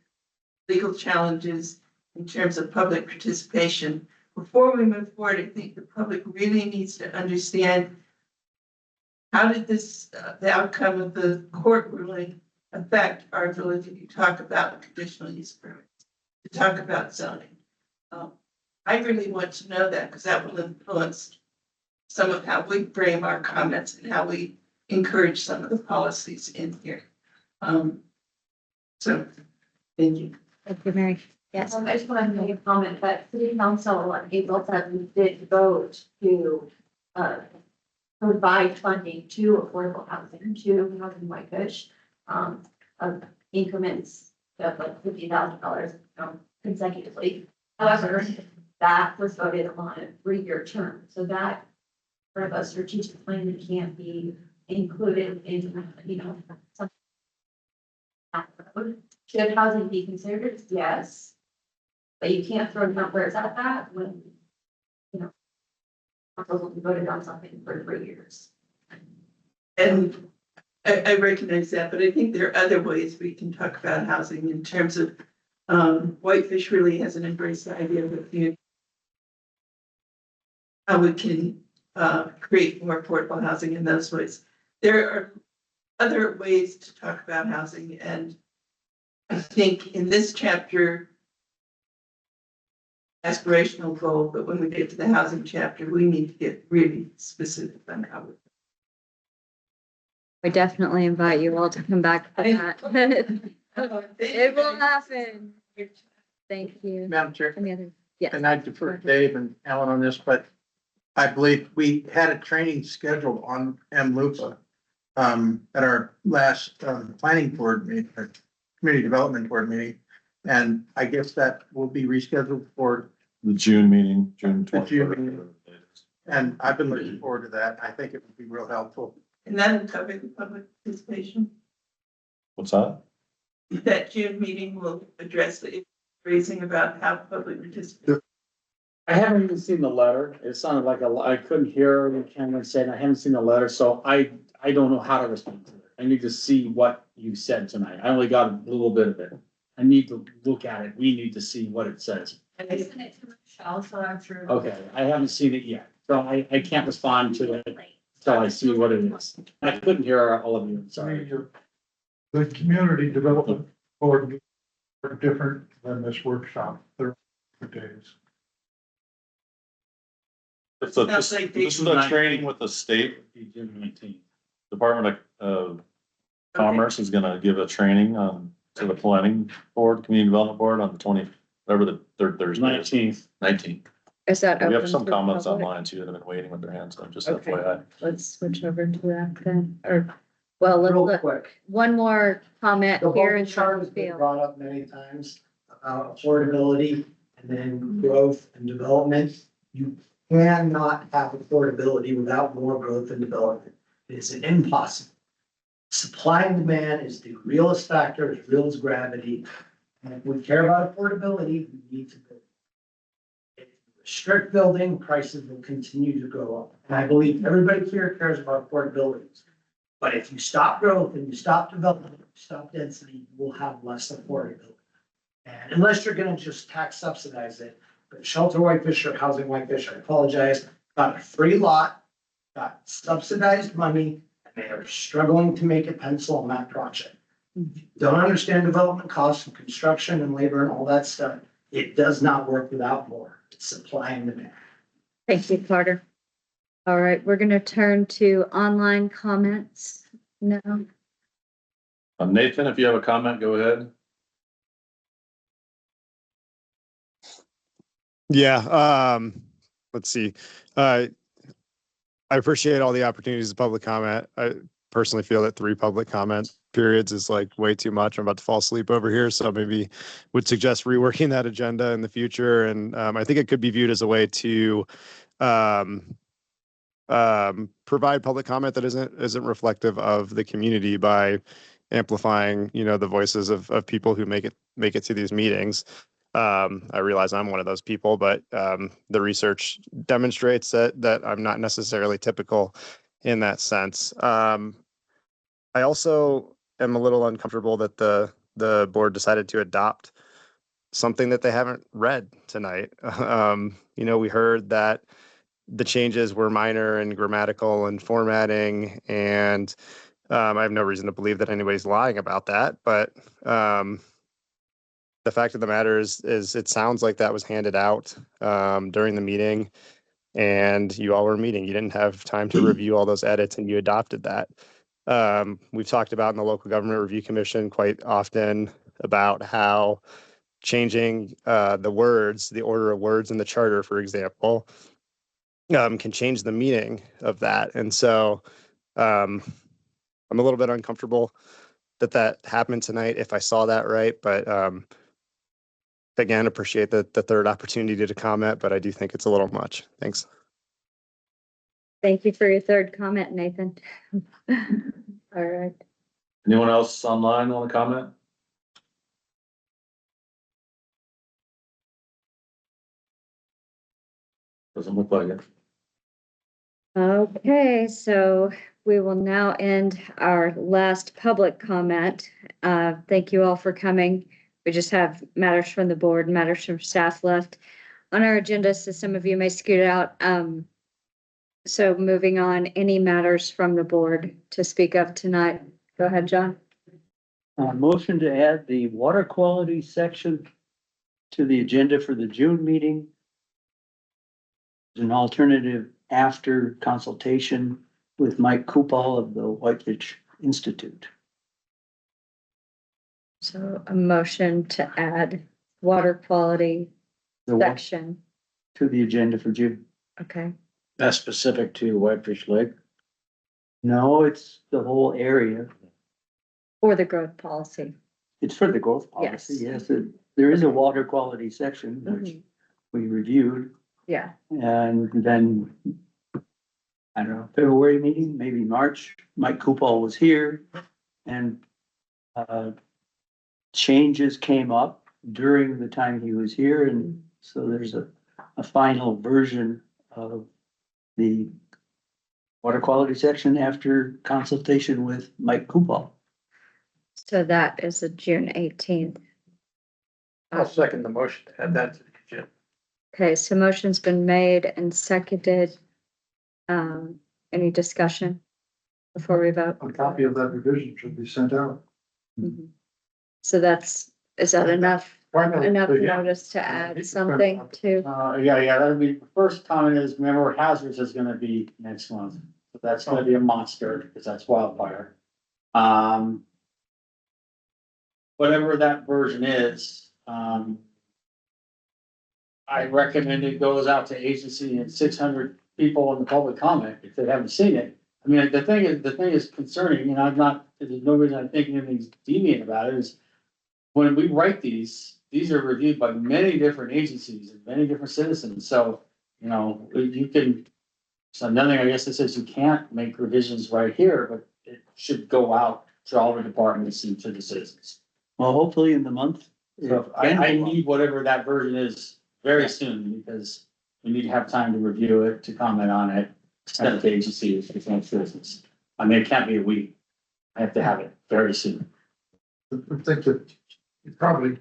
legal challenges in terms of public participation. Before we move forward, I think the public really needs to understand how did this, the outcome of the court ruling affect our ability to talk about conditional use permits, to talk about zoning. I really want to know that because that will influence some of how we frame our comments and how we encourage some of the policies in here. So, thank you. Thank you, Mary. Yes. I just want to make a comment that city council on April 7th did vote to provide funding to affordable housing, to Housing Whitefish, of increments of like $50,000 consecutively. However, that was voted on a 3-year term, so that sort of a strategic plan that can't be included in, you know, some. Should housing be considered? Yes. But you can't throw numbers at that when, you know, council voted on something for 3 years. And I recognize that, but I think there are other ways we can talk about housing in terms of, Whitefish really hasn't embraced the idea of a community. How we can, create more affordable housing in those ways. There are other ways to talk about housing, and I think in this chapter, aspirational goal, but when we get to the housing chapter, we need to get really specific on how we. We definitely invite you all to come back for that. It will happen. Thank you. Madam Chair, Any other? Yes. and I defer to Dave and Alan on this, but I believe we had a training scheduled on MLUPA at our last planning board meeting, or community development board meeting. And I guess that will be rescheduled for The June meeting, June the June 20th. meeting. And I've been looking forward to that. I think it would be real helpful. And that'll cover the public participation. What's that? That June meeting will address the raising about how public participation. I haven't even seen the letter. It sounded like I couldn't hear what Cameron said. I haven't seen the letter, so I don't know how to respond to it. I need to see what you said tonight. I only got a little bit of it. I need to look at it. We need to see what it says. I sent it to Michelle, so I'm sure. Okay, I haven't seen it yet, so I can't respond to it until I see what it is. I couldn't hear all of you, I'm sorry. The community development board are different than this workshop. They're different days. It's a, Sounds like this is a training with the state June 19th. Department of Commerce is gonna give a training to the planning board, community development board on the 20th, whatever the third Thursday is. 19th. 19th. Is that We open have some to the comments public? online too that have been waiting with their hands up, just Okay. FYI. Let's switch over to that then, or, well, Real let's, quick, one more comment the here whole in chart has been field. brought up many times about affordability and then growth and development. You cannot have affordability without more growth and development. It is impossible. Supply and demand is the realest factor, as real as gravity. And if we care about affordability, we need to build. If you restrict building, prices will continue to go up. And I believe everybody here cares about affordability. But if you stop growth and you stop development, stop density, you will have less affordability. And unless you're gonna just tax subsidize it, but Shelter Whitefish or Housing Whitefish, I apologize, got a free lot, got subsidized money, and they are struggling to make it pencil on that project. If you don't understand development costs and construction and labor and all that stuff, it does not work without more. It's supply and demand. Thank you, Carter. All right, we're gonna turn to online comments now. Nathan, if you have a comment, go ahead. Yeah, let's see. I appreciate all the opportunities to public comment. I personally feel that 3 public comment periods is like way too much. I'm about to fall asleep over here, so maybe would suggest reworking that agenda in the future. And I think it could be viewed as a way to provide public comment that isn't reflective of the community by amplifying, the voices of people who make it to these meetings. I realize I'm one of those people, but the research demonstrates that I'm not necessarily typical in that sense. I also am a little uncomfortable that the board decided to adopt something that they haven't read tonight. We heard that the changes were minor and grammatical and formatting, and I have no reason to believe that anybody's lying about that. But the fact of the matter is it sounds like that was handed out during the meeting, and you all were meeting. You didn't have time to review all those edits, and you adopted that. We've talked about in the Local Government Review Commission quite often about how changing the words, the order of words in the charter, for example, can change the meaning of that. And so I'm a little bit uncomfortable that happened tonight if I saw that right. But again, appreciate the third opportunity to comment, but I do think it's a little much. Thanks. Thank you for your third comment, Nathan. All right. Anyone else online want to comment? Doesn't look like it. Okay, so we will now end our last public comment. Thank you all for coming. We just have matters from the board, matters from staff left on our agenda, so some of you may scoot out. So moving on, any matters from the board to speak of tonight? Go ahead, John. Motion to add the water quality section to the agenda for the June meeting. As an alternative after consultation with Mike Kupal of the Whitefish Institute. So a motion to add water quality The wa- section. To the agenda for June. Okay, That's specific to Whitefish Lake. No, it's the whole area. for the growth policy. It's for the growth policy. Yes. Yes, there is a water quality section, which Mhm. we reviewed. Yeah, And then, I don't know, February meeting, maybe March, Mike Kupal was here and changes came up during the time he was here. And so there's a final version of the water quality section after consultation with Mike Kupal. so that is a June 18th. I'll second the motion to add that to the agenda. Okay, so motion's been made and seconded. Any discussion before we vote? A copy of that revision should be sent out. Mhm. So is that enough Why not? Yeah. notice to add something to? Yeah, that'd be, the first comment is, remember hazards is gonna be next month. So that's gonna be a monster, because that's wildfire. Whatever that version is, I recommend it goes out to agency and 600 people in the public comment if they haven't seen it. I mean, the thing is concerning, and there's no reason I'm thinking anything's deviant about it, is when we write these are reviewed by many different agencies and many different citizens, so, you can. So another thing, I guess, it says you can't make revisions right here, but it should go out to all the departments and to the citizens. Well, hopefully in the month. So I need whatever that version is very soon, because we need to have time to review it, to comment on it, send it to agencies, to citizens. I mean, it can't be a week. I have to have it very soon. I think that you probably,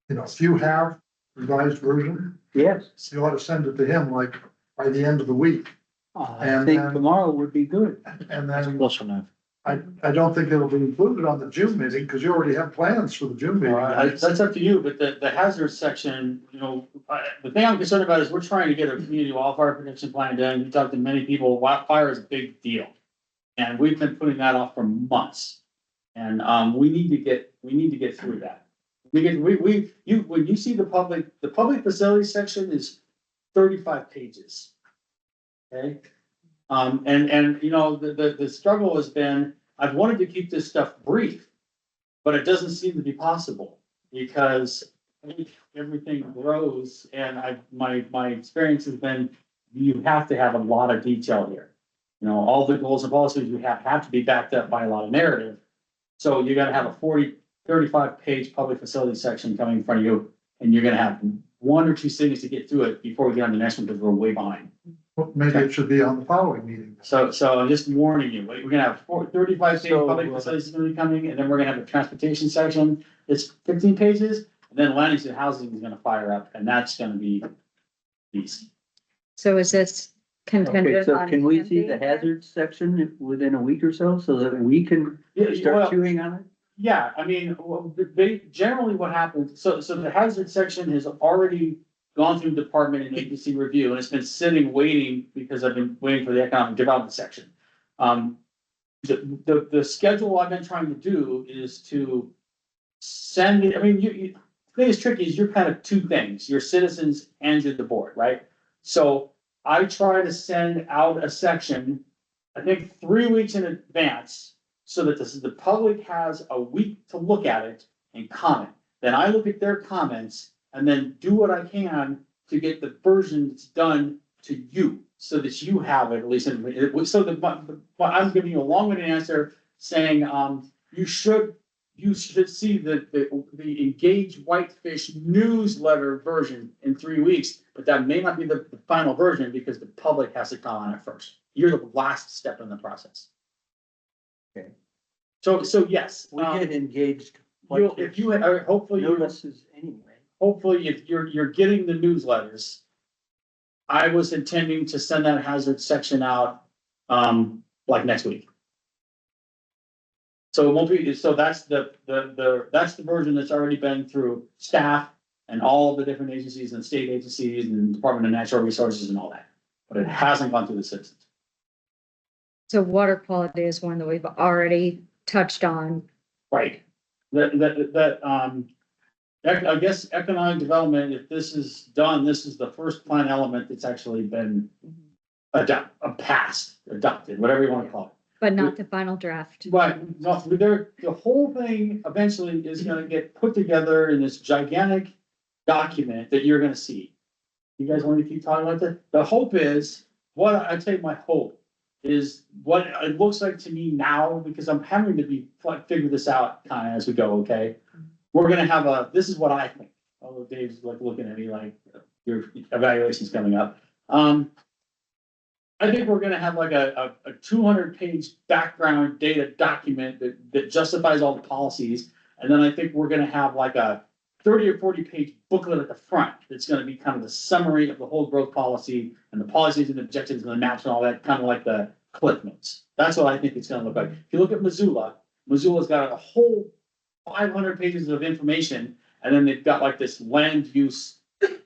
if you have revised version, Yes, you ought to send it to him like by the end of the week. I And think then- tomorrow would be good. And That's then close enough. I don't think it'll be included on the June meeting because you already have plans for the June meeting. That's up to you, but the hazard section, the thing I'm concerned about is we're trying to get a community wildfire protection plan done. We talked to many people, wildfire is a big deal. And we've been putting that off for months. And, we need to get through that. When you see the public facility section is 35 pages. Okay? The struggle has been, I've wanted to keep this stuff brief, but it doesn't seem to be possible because everything grows and my experience has been, you have to have a lot of detail here. All the goals and policies you have to be backed up by a lot of narrative. So you're gonna have a 35 page public facility section coming in front of you and you're gonna have one or two things to get through it before we get on the next one, because we're way behind. Well, maybe it should be on the following meeting. So I'm just warning you, we're gonna have 35 page So, public facilities is gonna be coming, and then we're gonna have a transportation section, it's 15 pages. And then land use and housing is gonna fire up, and that's gonna be beast. So is this Okay, contingent so on? can we him see being the there? hazard section within a week or so that we can Yeah, start well, chewing on it? yeah, I mean, they, generally what happens, so the hazard section has already gone through department and agency review, and it's been sitting waiting, because I've been waiting for the economic development section. The schedule I've been trying to do is to send it, I mean, the thing is tricky is you're kind of two things, you're citizens and you're the board, right? So I try to send out a section, I think 3 weeks in advance, so that the public has a week to look at it and comment. Then I look at their comments and then do what I can to get the version that's done to you, so that you have it, at least, so that, I'm giving you a long-winded answer saying, you should see the Engage Whitefish newsletter version in 3 weeks, but that may not be the final version, because the public has to comment on it first. You're the last step in the process. Okay. So yes, We get engaged. if you, hopefully, Notices anyway. hopefully, if you're getting the newsletters, I was intending to send that hazard section out, like next week. So it won't be, so that's that's the version that's already been through staff and all the different agencies and state agencies and Department of Natural Resources and all that. But it hasn't gone through the citizens. So water quality is one that we've already touched on. Right. I guess economic development, if this is done, this is the first plan element that's actually been adopted, whatever you want to call it. But not the final draft. But no, the whole thing eventually is gonna get put together in this gigantic document that you're gonna see. You guys want to keep talking about that? The hope is, I'd say my hope is what it looks like to me now, because I'm having to figure this out kind of as we go, okay? We're gonna have this is what I think, although Dave's like looking at me like your evaluation's coming up. I think we're gonna have like a 200-page background data document that justifies all the policies. And then I think we're gonna have like a 30 or 40-page booklet at the front that's gonna be kind of the summary of the whole growth policy and the policies and objectives and the maps and all that, kind of like the cliff notes. That's what I think it's gonna look like. If you look at Missoula's got a whole 500 pages of information, and then they've got like this land use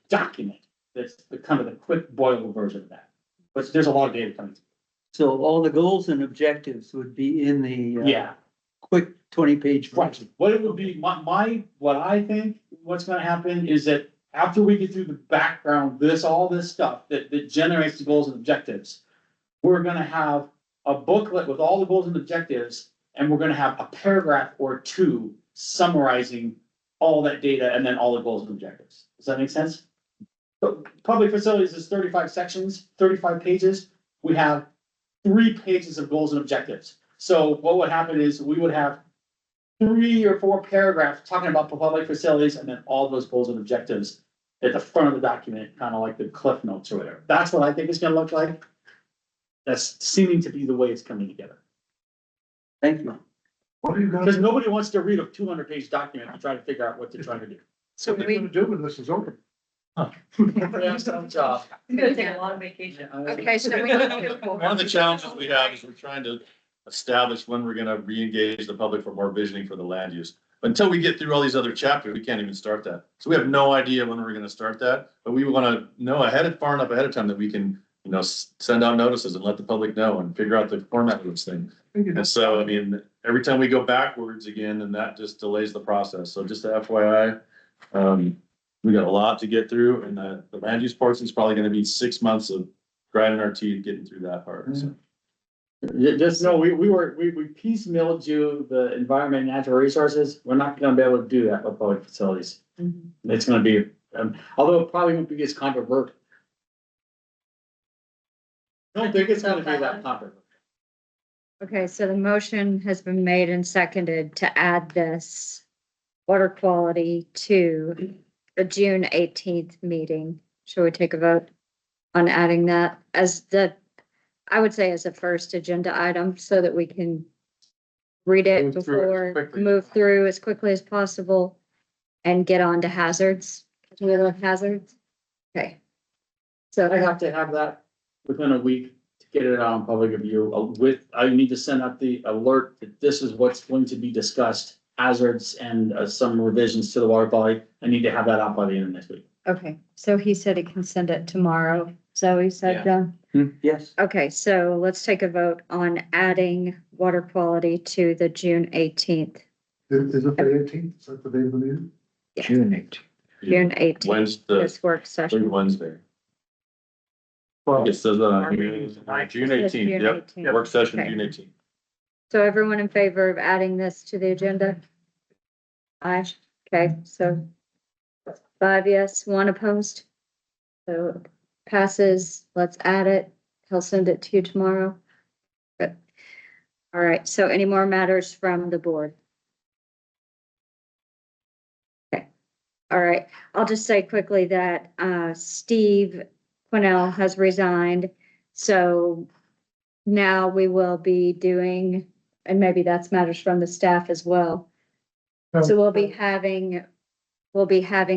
document that's the kind of the quick boil version of that. But there's a lot of data coming through. So all the goals and objectives would be in the Yeah, quick 20-page right. version. What it would be, what I think what's gonna happen is that after we get through the background, all this stuff that generates the goals and objectives, we're gonna have a booklet with all the goals and objectives, and we're gonna have a paragraph or two summarizing all that data and then all the goals and objectives. Does that make sense? So public facilities is 35 sections, 35 pages. We have 3 pages of goals and objectives. So what would happen is we would have 3 or 4 paragraphs talking about public facilities, and then all those goals and objectives at the front of the document, kind of like the cliff notes or whatever. That's what I think it's gonna look like. That's seeming to be the way it's coming together. Thank you. What are you gonna, Because nobody wants to read a 200-page document to try to figure out what they're trying to do. So what are you gonna do when this is over? Yeah, some job. I'm gonna take a long vacation. Okay, so we. One of the challenges we have is we're trying to establish when we're gonna re-engage the public for more visioning for the land use. But until we get through all these other chapters, we can't even start that. So we have no idea when we're gonna start that, but we wanna know far enough ahead of time that we can, send out notices and let the public know and figure out the format of this thing. And so, I mean, every time we go backwards again, and that just delays the process. So just a FYI, we got a lot to get through, and the land use portion is probably gonna be 6 months of grinding our teeth, getting through that part. So. Just know, we piecemealed you the environment and natural resources. We're not gonna be able to do that with public facilities. It's gonna be, although it probably won't be as controversial. I don't think it's gonna be that controversial. Okay, so the motion has been made and seconded to add this water quality to a June 18th meeting. Shall we take a vote on adding that as I would say as a first agenda item so that we can read it Move through it before, quickly. move through as quickly as possible and get on to hazards. Do we have hazards? Okay. So I have to have that within a week to get it on public review I need to send out the alert that this is what's going to be discussed, hazards and some revisions to the water quality. I need to have that out by the end of next week. Okay, so he said he can send it tomorrow. So he said, Yes. okay, so let's take a vote on adding water quality to the June 18th. Is it the eighteenth? Is that the date of the meeting? June 8th. June 18th, Wednesday, this work session. Wednesday. Well, It says, meeting is June tonight. June It says June eighteenth, yep, 18th. work session, Okay. June 18th. So everyone in favor of adding this to the agenda? Aye, okay, so 5 yes, 1 opposed. So passes, let's add it. He'll send it to you tomorrow. Good. All right, so any more matters from the board? Okay, all right, I'll just say quickly that Steve Quinnell has resigned. So now we will be doing, and maybe that's matters from the staff as well. So we'll be having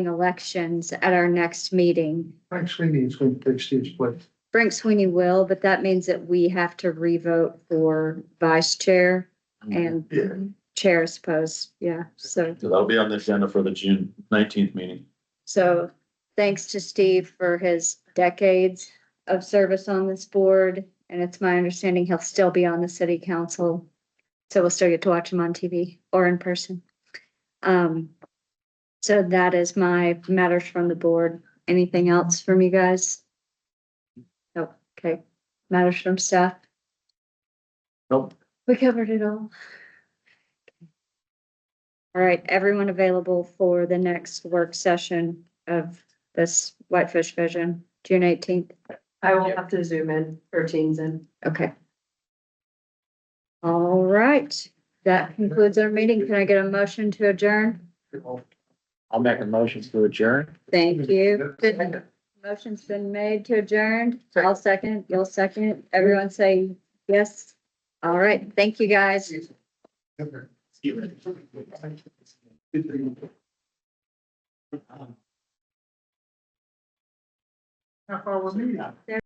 elections at our next meeting. Frank Sweeney is going to take Steve's place. Frank Sweeney will, but that means that we have to revote for vice chair and Yeah. chair, I suppose, yeah, so. So that'll be on the agenda for the June 19th meeting. So thanks to Steve for his decades of service on this board. And it's my understanding he'll still be on the city council. So we'll still get to watch him on TV or in person. So that is my matters from the board. Anything else from you guys? Nope, okay. Matters from staff? Nope. We covered it all. All right, everyone available for the next work session of this Whitefish Vision, June 18th? I will have to zoom in or Teams in. Okay. All right, that concludes our meeting. Can I get a motion to adjourn? I'll make a motion to adjourn. Thank you. Motion's been made to adjourn. I'll second, you'll second. Everyone say yes. All right, thank you, guys. How far was meeting?